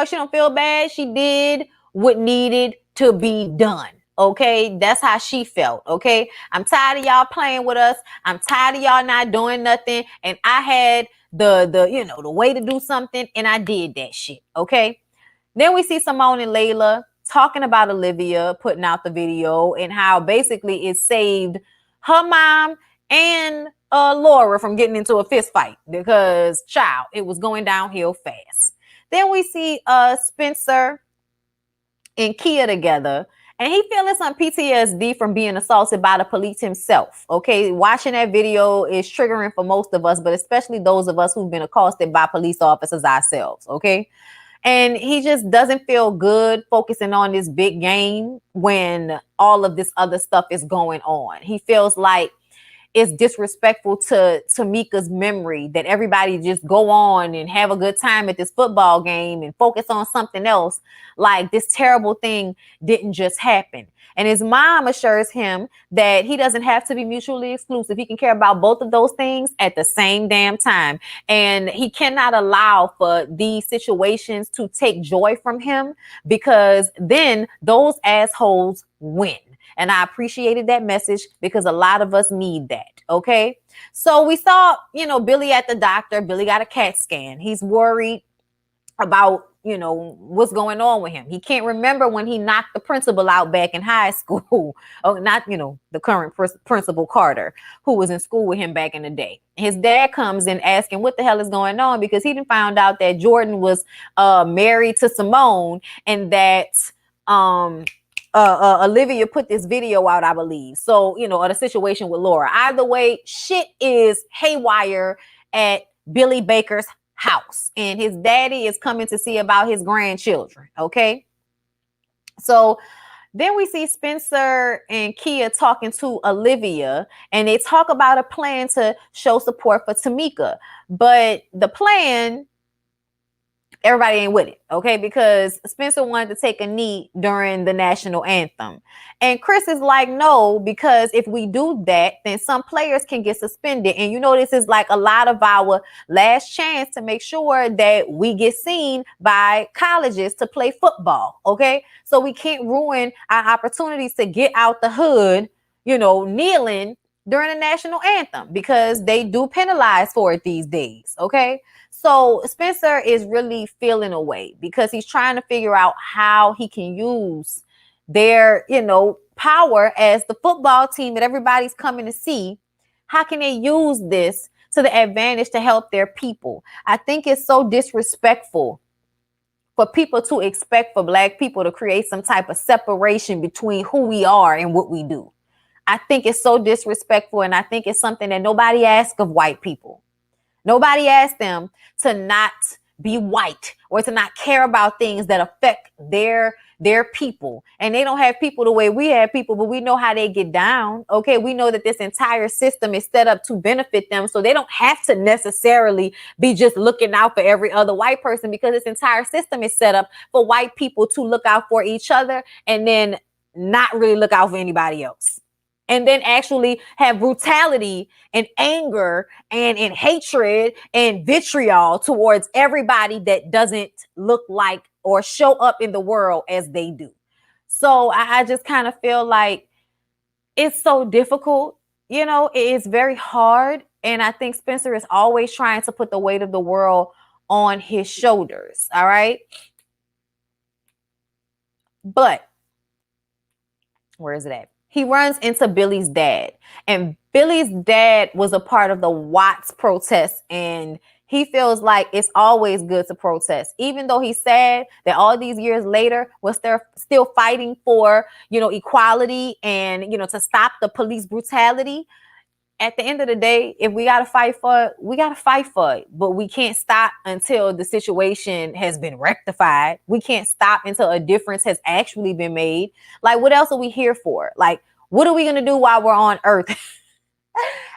She don't feel bad. She did what needed to be done. Okay. That's how she felt. Okay. I'm tired of y'all playing with us. I'm tired of y'all not doing nothing. And I had the way to do something and I did that shit. Okay. Then we see Simone and Layla talking about Olivia putting out the video and how basically it saved her mom and Laura from getting into a fist fight because, child, it was going downhill fast. Then we see Spencer and Kia together, and he feeling some PTSD from being assaulted by the police himself. Okay, watching that video is triggering for most of us, but especially those of us who've been accosted by police officers ourselves. Okay. And he just doesn't feel good focusing on this big game when all of this other stuff is going on. He feels like it's disrespectful to Tamika's memory that everybody just go on and have a good time at this football game and focus on something else. Like this terrible thing didn't just happen. And his mom assures him that he doesn't have to be mutually exclusive. He can care about both of those things at the same damn time. And he cannot allow for these situations to take joy from him, because then those assholes win. And I appreciated that message because a lot of us need that. Okay. So we saw, Billy at the doctor. Billy got a CAT scan. He's worried about, what's going on with him. He can't remember when he knocked the principal out back in high school. Oh, not, the current principal Carter, who was in school with him back in the day. His dad comes in asking what the hell is going on, because he didn't found out that Jordan was married to Simone, and that Olivia put this video out, I believe. So, of the situation with Laura. Either way, shit is haywire at Billy Baker's house, and his daddy is coming to see about his grandchildren. Okay. So then we see Spencer and Kia talking to Olivia, and they talk about a plan to show support for Tamika. But the plan, everybody ain't with it, okay? Because Spencer wanted to take a knee during the national anthem. And Chris is like, no, because if we do that, then some players can get suspended. And this is like a lot of our last chance to make sure that we get seen by colleges to play football, okay? So we can't ruin our opportunities to get out the hood, kneeling during the national anthem, because they do penalize for it these days, okay? So Spencer is really feeling away because he's trying to figure out how he can use their, power as the football team that everybody's coming to see. How can they use this to the advantage to help their people? I think it's so disrespectful for people to expect for Black people to create some type of separation between who we are and what we do. I think it's so disrespectful, and I think it's something that nobody asks of white people. Nobody asked them to not be white or to not care about things that affect their people. And they don't have people the way we have people, but we know how they get down. Okay, we know that this entire system is set up to benefit them. So they don't have to necessarily be just looking out for every other white person, because this entire system is set up for white people to look out for each other and then not really look out for anybody else. And then actually have brutality and anger and hatred and vitriol towards everybody that doesn't look like or show up in the world as they do. So I just kind of feel like it's so difficult. It is very hard. And I think Spencer is always trying to put the weight of the world on his shoulders. All right. But where is it at? He runs into Billy's dad, and Billy's dad was a part of the Watts protest, and he feels like it's always good to protest, even though he's sad that all these years later we're still fighting for, equality and, to stop the police brutality. At the end of the day, if we got to fight for it, we got to fight for it. But we can't stop until the situation has been rectified. We can't stop until a difference has actually been made. Like, what else are we here for? Like, what are we going to do while we're on earth?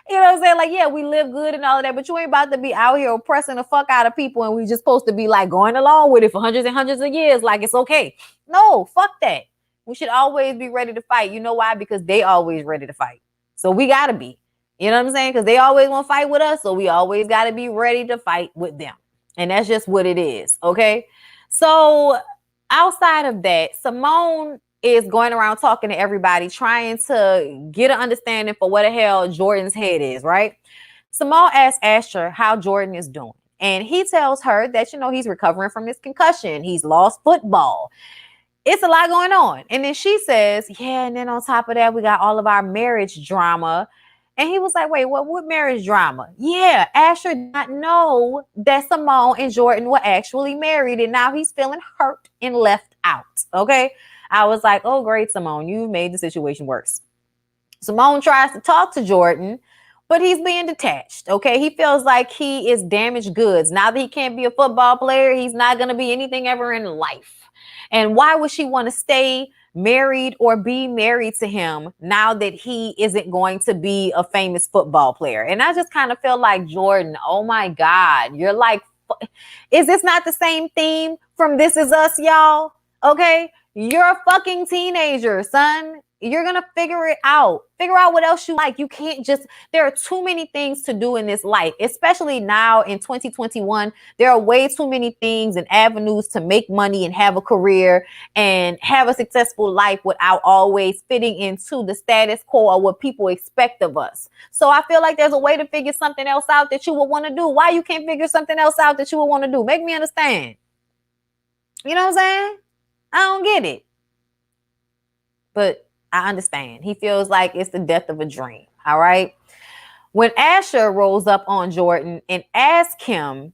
You know what I'm saying? Like, yeah, we live good and all of that, but you ain't about to be out here oppressing the fuck out of people, and we just supposed to be like going along with it for hundreds and hundreds of years. Like, it's okay. No, fuck that. We should always be ready to fight. You know why? Because they always ready to fight. So we got to be. You know what I'm saying? Because they always want to fight with us. So we always got to be ready to fight with them. And that's just what it is. Okay. So outside of that, Simone is going around talking to everybody, trying to get an understanding for what the hell Jordan's head is, right? Simone asks Asher how Jordan is doing. And he tells her that, he's recovering from his concussion. He's lost football. It's a lot going on. And then she says, yeah, and then on top of that, we got all of our marriage drama. And he was like, wait, what marriage drama? Yeah, Asher did not know that Simone and Jordan were actually married, and now he's feeling hurt and left out, okay? I was like, oh, great, Simone, you made the situation worse. Simone tries to talk to Jordan, but he's being detached. Okay. He feels like he is damaged goods. Now that he can't be a football player, he's not going to be anything ever in life. And why would she want to stay married or be married to him now that he isn't going to be a famous football player? And I just kind of feel like, Jordan, oh my God, you're like, is this not the same theme from This Is Us, y'all? Okay. You're a fucking teenager, son. You're going to figure it out. Figure out what else you like. You can't just, there are too many things to do in this life, especially now in 2021. There are way too many things and avenues to make money and have a career and have a successful life without always fitting into the status quo or what people expect of us. So I feel like there's a way to figure something else out that you would want to do. Why you can't figure something else out that you would want to do? Make me understand. You know what I'm saying? I don't get it. But I understand. He feels like it's the death of a dream. All right. When Asher rolls up on Jordan and asks him,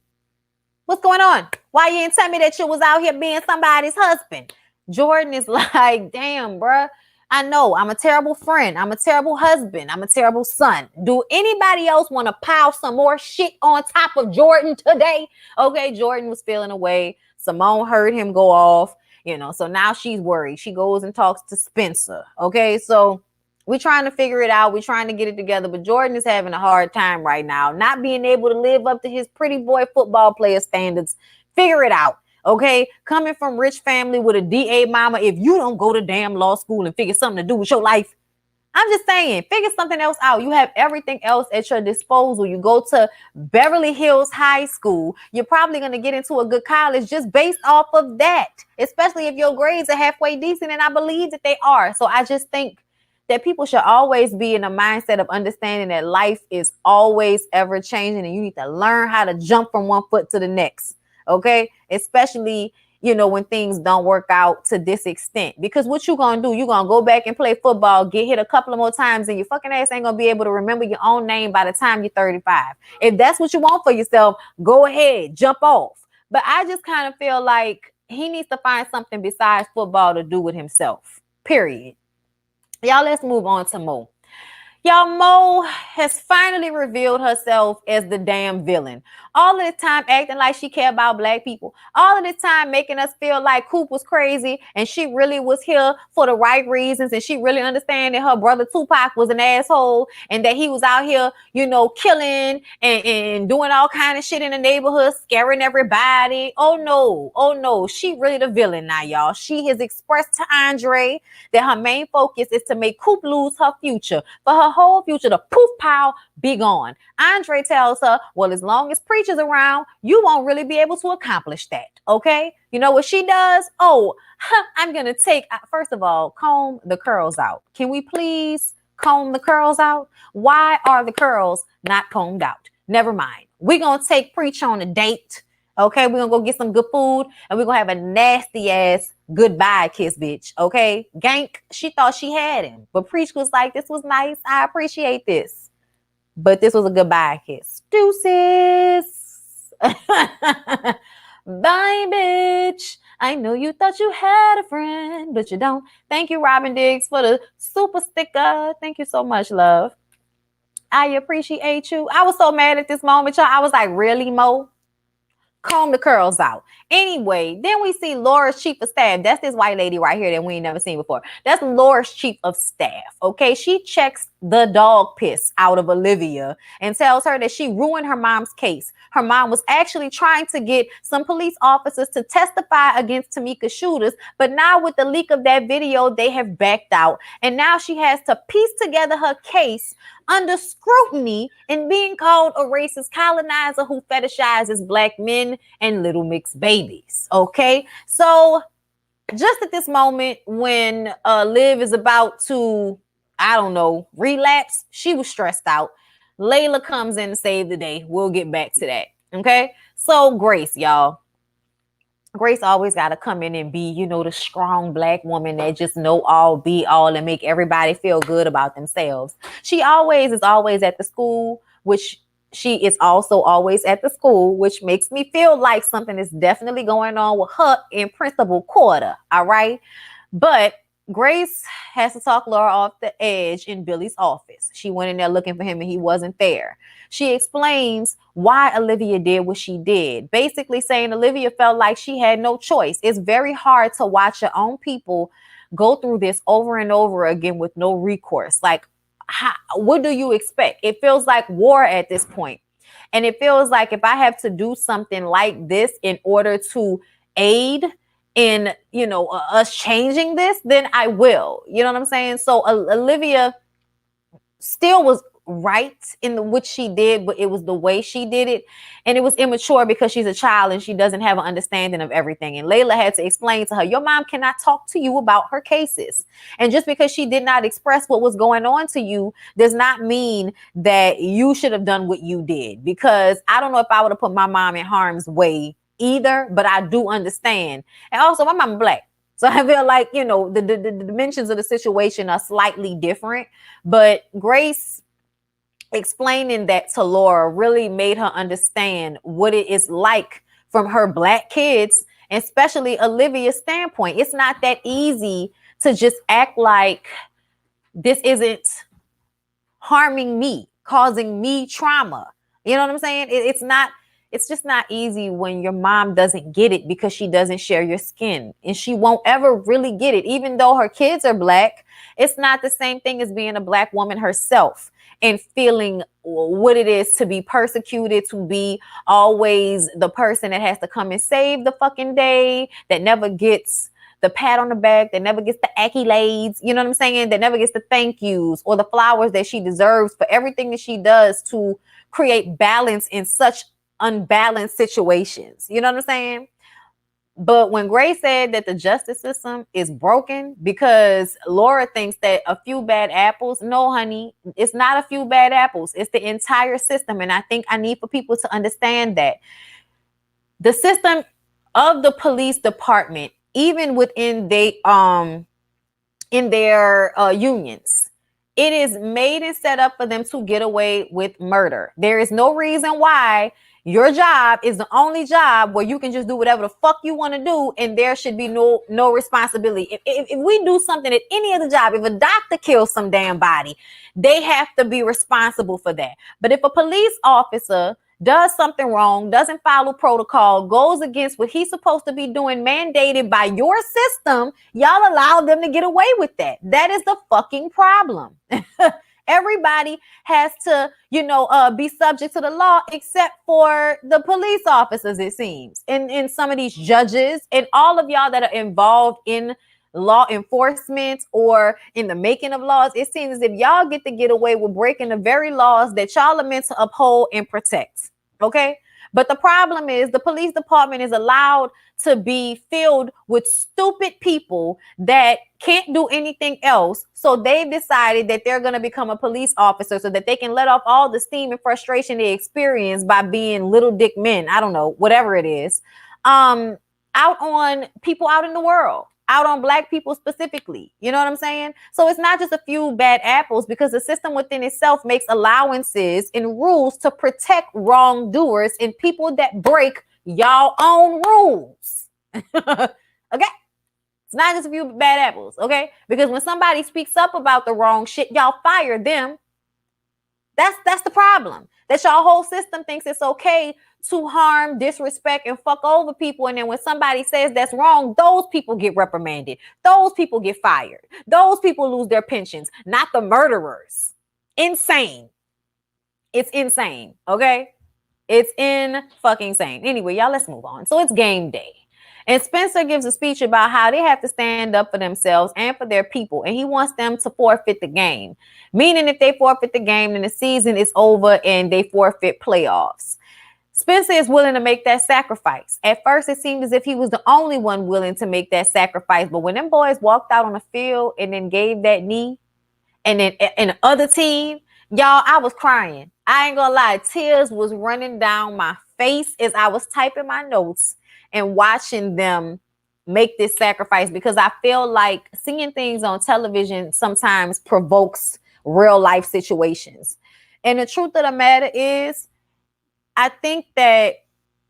what's going on? Why you didn't tell me that you was out here being somebody's husband? Jordan is like, damn, bruh. I know I'm a terrible friend. I'm a terrible husband. I'm a terrible son. Do anybody else want to pile some more shit on top of Jordan today? Okay, Jordan was feeling away. Simone heard him go off. So now she's worried. She goes and talks to Spencer. Okay, so we're trying to figure it out. We're trying to get it together. But Jordan is having a hard time right now, not being able to live up to his pretty boy football player standards. Figure it out. Okay, coming from rich family with a DA mama, if you don't go to damn law school and figure something to do with your life, I'm just saying, figure something else out. You have everything else at your disposal. You go to Beverly Hills High School. You're probably going to get into a good college just based off of that, especially if your grades are halfway decent. And I believe that they are. So I just think that people should always be in a mindset of understanding that life is always ever changing and you need to learn how to jump from one foot to the next. Okay, especially when things don't work out to this extent. Because what you gonna do? You gonna go back and play football, get hit a couple of more times, and your fucking ass ain't gonna be able to remember your own name by the time you're 35. If that's what you want for yourself, go ahead, jump off. But I just kind of feel like he needs to find something besides football to do with himself. Period. Y'all, let's move on to Mo. Y'all, Mo has finally revealed herself as the damn villain. All of the time acting like she cared about black people. All of the time making us feel like Coop was crazy and she really was here for the right reasons and she really understand that her brother Tupac was an asshole and that he was out here, killing and doing all kind of shit in the neighborhood, scaring everybody. Oh no. She really the villain now, y'all. She has expressed to Andre that her main focus is to make Coop lose her future. For her whole future to poof, pow, be gone. Andre tells her, well, as long as Preacher's around, you won't really be able to accomplish that. Okay. You know what she does? I'm going to first of all, comb the curls out. Can we please comb the curls out? Why are the curls not combed out? Never mind. We're going to take Preacher on a date. Okay. We're going to go get some good food and we're going to have a nasty ass goodbye kiss, bitch. Okay. Gank, she thought she had him, but Preach was like, this was nice. I appreciate this. But this was a goodbye kiss. Deuces. Bye, bitch. I know you thought you had a friend, but you don't. Thank you, Robin Diggs, for the super sticker. Thank you so much, love. I appreciate you. I was so mad at this moment, y'all. I was like, really, Mo? Comb the curls out. Anyway, then we see Laura's chief of staff. That's this white lady right here that we ain't never seen before. That's Laura's chief of staff. Okay, she checks the dog piss out of Olivia and tells her that she ruined her mom's case. Her mom was actually trying to get some police officers to testify against Tamika's shooters, but now with the leak of that video, they have backed out. And now she has to piece together her case under scrutiny and being called a racist colonizer who fetishizes black men and little mixed babies. Okay, so just at this moment when Liv is about to, relapse, she was stressed out. Layla comes in to save the day. We'll get back to that. Okay, so Grace, y'all. Grace always got to come in and be, the strong black woman that just know all, be all, and make everybody feel good about themselves. She is always at the school, which she is also always at the school, which makes me feel like something is definitely going on with her in principal quarter. All right. But Grace has to talk Laura off the edge in Billy's office. She went in there looking for him and he wasn't there. She explains why Olivia did what she did, basically saying Olivia felt like she had no choice. It's very hard to watch your own people go through this over and over again with no recourse. Like, what do you expect? It feels like war at this point. And it feels like if I have to do something like this in order to aid in, us changing this, then I will. You know what I'm saying? So Olivia still was right in what she did, but it was the way she did it, and it was immature because she's a child and she doesn't have an understanding of everything. And Layla had to explain to her, your mom cannot talk to you about her cases, and just because she did not express what was going on to you does not mean that you should have done what you did. Because I don't know if I would have put my mom in harm's way either, but I do understand. And also, my mom black. So I feel like, the dimensions of the situation are slightly different. But Grace explaining that to Laura really made her understand what it is like from her black kids, and especially Olivia's standpoint. It's not that easy to just act like this isn't harming me, causing me trauma. You know what I'm saying? It's just not easy when your mom doesn't get it because she doesn't share your skin, and she won't ever really get it. Even though her kids are black, it's not the same thing as being a black woman herself and feeling what it is to be persecuted, to be always the person that has to come and save the fucking day, that never gets the pat on the back, that never gets the accolades, you know what I'm saying? That never gets the thank yous or the flowers that she deserves for everything that she does to create balance in such unbalanced situations. You know what I'm saying? But when Grace said that the justice system is broken because Laura thinks that a few bad apples, no, honey, it's not a few bad apples. It's the entire system. And I think I need for people to understand that the system of the police department, even within in their unions, it is made and set up for them to get away with murder. There is no reason why your job is the only job where you can just do whatever the fuck you want to do, and there should be no responsibility. If we do something at any other job, if a doctor kills some damn body, they have to be responsible for that. But if a police officer does something wrong, doesn't follow protocol, goes against what he's supposed to be doing, mandated by your system, y'all allow them to get away with that. That is the fucking problem. Everybody has to, be subject to the law except for the police officers, it seems, and some of these judges and all of y'all that are involved in law enforcement or in the making of laws. It seems as if y'all get away with breaking the very laws that y'all are meant to uphold and protect. Okay. But the problem is the police department is allowed to be filled with stupid people that can't do anything else. So they've decided that they're going to become a police officer so that they can let off all the steam and frustration they experience by being little dick men. I don't know, whatever it is, out on people out in the world, out on black people specifically. You know what I'm saying? So it's not just a few bad apples, because the system within itself makes allowances and rules to protect wrongdoers and people that break y'all own rules. Okay? It's not just a few bad apples, okay? Because when somebody speaks up about the wrong shit, y'all fire them. That's the problem. That y'all whole system thinks it's okay to harm, disrespect, and fuck over people. And then when somebody says that's wrong, those people get reprimanded. Those people get fired. Those people lose their pensions, not the murderers. Insane. It's insane, okay? It's fucking insane. Anyway, y'all, let's move on. So it's game day. And Spencer gives a speech about how they have to stand up for themselves and for their people. And he wants them to forfeit the game. Meaning if they forfeit the game, then the season is over and they forfeit playoffs. Spencer is willing to make that sacrifice. At first, it seemed as if he was the only one willing to make that sacrifice. But when them boys walked out on the field and then gave that knee, and then in the other team, y'all, I was crying. I ain't gonna lie. Tears was running down my face as I was typing my notes and watching them make this sacrifice, because I feel like seeing things on television sometimes provokes real life situations. And the truth of the matter is, I think that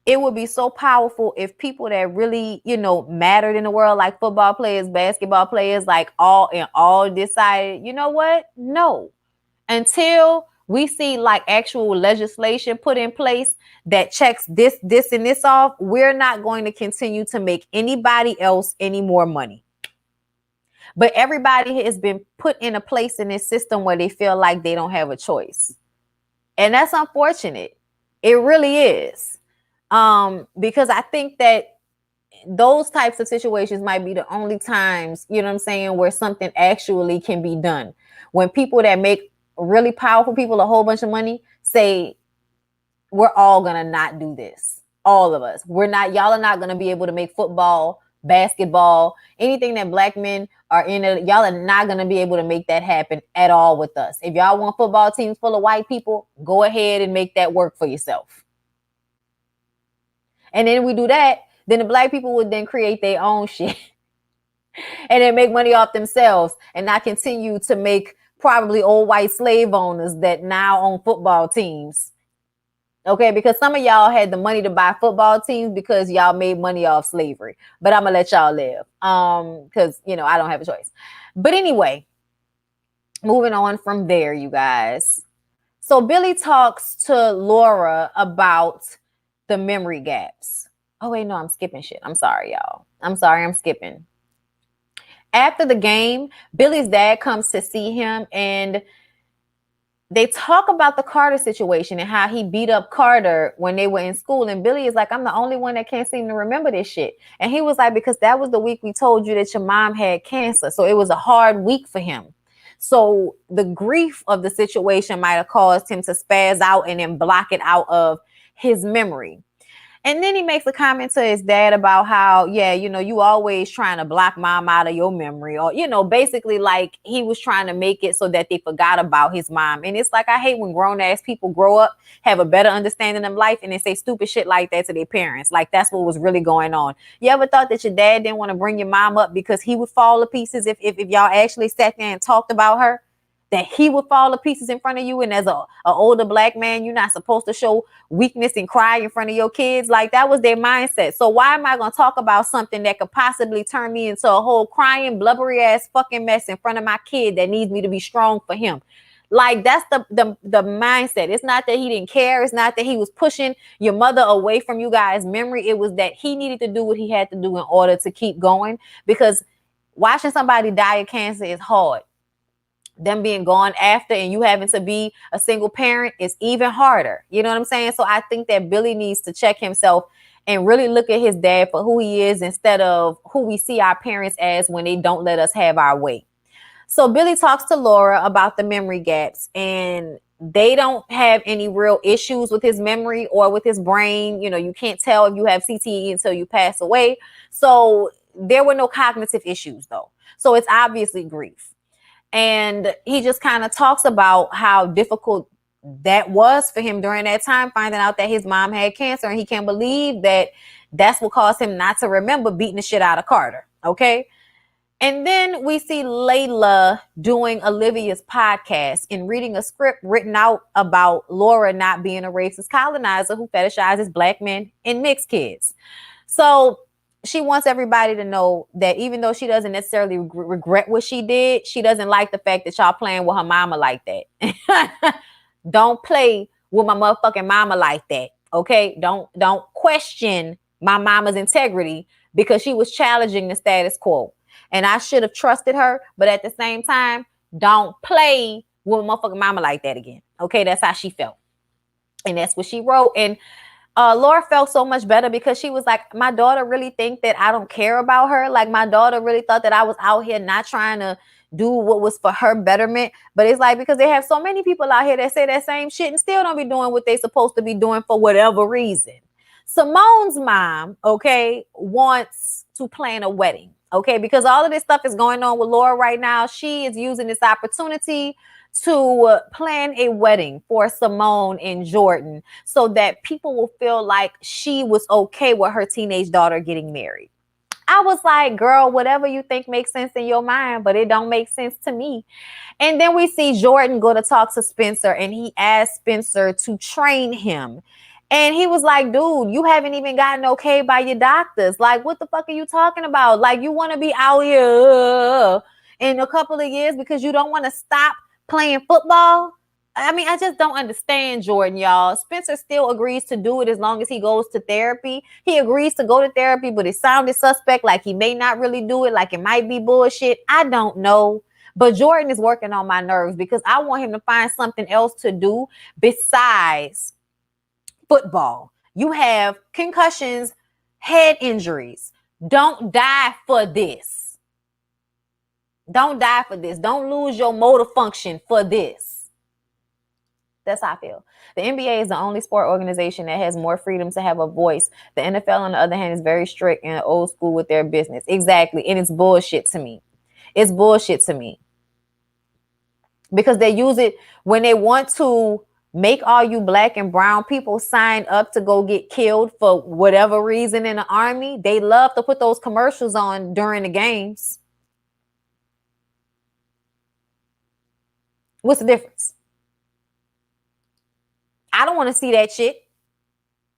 it would be so powerful if people that really, mattered in the world, like football players, basketball players, like all decided, you know what? No. Until we see like actual legislation put in place that checks this, and this off, we're not going to continue to make anybody else any more money. But everybody has been put in a place in this system where they feel like they don't have a choice. And that's unfortunate. It really is. Because I think that those types of situations might be the only times, where something actually can be done. When people that make really powerful people a whole bunch of money say, we're all gonna not do this. All of us. Y'all are not gonna be able to make football, basketball, anything that black men are in it. Y'all are not gonna be able to make that happen at all with us. If y'all want football teams full of white people, go ahead and make that work for yourself. And then we do that, then the black people would then create their own shit and then make money off themselves and not continue to make probably old white slave owners that now own football teams. Okay, because some of y'all had the money to buy football teams because y'all made money off slavery. But I'm gonna let y'all live. Because I don't have a choice. But anyway, moving on from there, you guys. So Billy talks to Laura about the memory gaps. Oh wait, no, I'm skipping shit. I'm sorry, y'all. I'm skipping. After the game, Billy's dad comes to see him and they talk about the Carter situation and how he beat up Carter when they were in school. And Billy is like, I'm the only one that can't seem to remember this shit. And he was like, because that was the week we told you that your mom had cancer. So it was a hard week for him. So the grief of the situation might have caused him to spaz out and then block it out of his memory. And then he makes a comment to his dad about how, you always trying to block mom out of your memory, or, basically like he was trying to make it so that they forgot about his mom. And it's like, I hate when grown ass people grow up, have a better understanding of life, and then say stupid shit like that to their parents. Like that's what was really going on. You ever thought that your dad didn't want to bring your mom up because he would fall to pieces if y'all actually sat there and talked about her? That he would fall to pieces in front of you, and as a older black man, you're not supposed to show weakness and cry in front of your kids. Like that was their mindset. So why am I going to talk about something that could possibly turn me into a whole crying, blubbery ass fucking mess in front of my kid that needs me to be strong for him? Like that's the mindset. It's not that he didn't care. It's not that he was pushing your mother away from you guys' memory. It was that he needed to do what he had to do in order to keep going, because watching somebody die of cancer is hard. Them being gone after and you having to be a single parent is even harder. You know what I'm saying? So I think that Billy needs to check himself and really look at his dad for who he is instead of who we see our parents as when they don't let us have our way. So Billy talks to Laura about the memory gaps, and they don't have any real issues with his memory or with his brain. You can't tell if you have CTE until you pass away. So there were no cognitive issues though. So it's obviously grief. And he just kind of talks about how difficult that was for him during that time, finding out that his mom had cancer. And he can't believe that that's what caused him not to remember beating the shit out of Carter. Okay. And then we see Layla doing Olivia's podcast and reading a script written out about Laura not being a racist colonizer who fetishizes black men and mixed kids. So she wants everybody to know that even though she doesn't necessarily regret what she did, she doesn't like the fact that y'all playing with her mama like that. Don't play with my motherfucking mama like that. Okay. Don't question my mama's integrity because she was challenging the status quo. And I should have trusted her. But at the same time, don't play with my motherfucking mama like that again. Okay. That's how she felt. And that's what she wrote. And Laura felt so much better because she was like, my daughter really think that I don't care about her. Like my daughter really thought that I was out here not trying to do what was for her betterment. But it's like, because they have so many people out here that say that same shit and still don't be doing what they're supposed to be doing for whatever reason. Simone's mom, okay, wants to plan a wedding. Okay, because all of this stuff is going on with Laura right now. She is using this opportunity to plan a wedding for Simone and Jordan so that people will feel like she was okay with her teenage daughter getting married. I was like, girl, whatever you think makes sense in your mind, but it don't make sense to me. And then we see Jordan go to talk to Spencer, and he asked Spencer to train him. And he was like, dude, you haven't even gotten okay by your doctors. Like, what the fuck are you talking about? Like, you want to be out here in a couple of years because you don't want to stop playing football? I mean, I just don't understand Jordan, y'all. Spencer still agrees to do it as long as he goes to therapy. He agrees to go to therapy, but it sounded suspect, like he may not really do it, like it might be bullshit. I don't know. But Jordan is working on my nerves because I want him to find something else to do besides football. You have concussions, head injuries. Don't die for this. Don't die for this. Don't lose your motor function for this. That's how I feel. The NBA is the only sport organization that has more freedom to have a voice. The NFL, on the other hand, is very strict and old school with their business. Exactly. And it's bullshit to me. It's bullshit to me. Because they use it when they want to make all you black and brown people sign up to go get killed for whatever reason in the army. They love to put those commercials on during the games. What's the difference? I don't want to see that shit.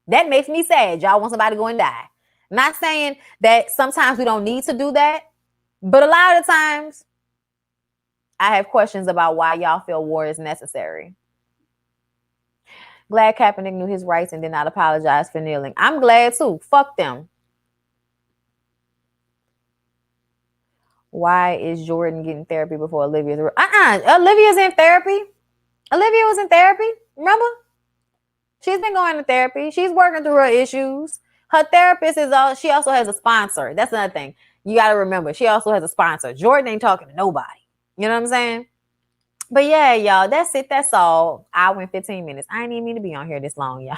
That makes me sad. Y'all want somebody to go and die. Not saying that sometimes we don't need to do that, but a lot of the times I have questions about why y'all feel war is necessary. Glad Kaepernick knew his rights and did not apologize for kneeling. I'm glad too. Fuck them. Why is Jordan getting therapy before Olivia's? Olivia's in therapy. Olivia was in therapy. Remember? She's been going to therapy. She's working through her issues. Her therapist she also has a sponsor. That's another thing. You got to remember, she also has a sponsor. Jordan ain't talking to nobody. You know what I'm saying? But yeah, y'all, that's it. That's all. Hour and 15 minutes. I ain't even mean to be on here this long, y'all.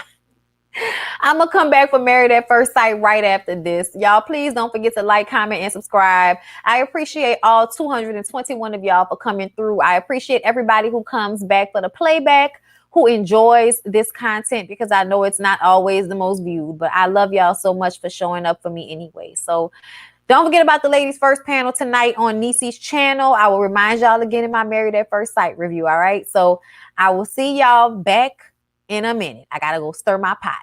I'm going to come back for Married at First Sight right after this. Y'all, please don't forget to like, comment, and subscribe. I appreciate all 221 of y'all for coming through. I appreciate everybody who comes back for the playback, who enjoys this content, because I know it's not always the most viewed, but I love y'all so much for showing up for me anyway. So don't forget about the Ladies First panel tonight on Nisi's channel. I will remind y'all again in my Married at First Sight review. All right. So I will see y'all back in a minute. I got to go stir my pot.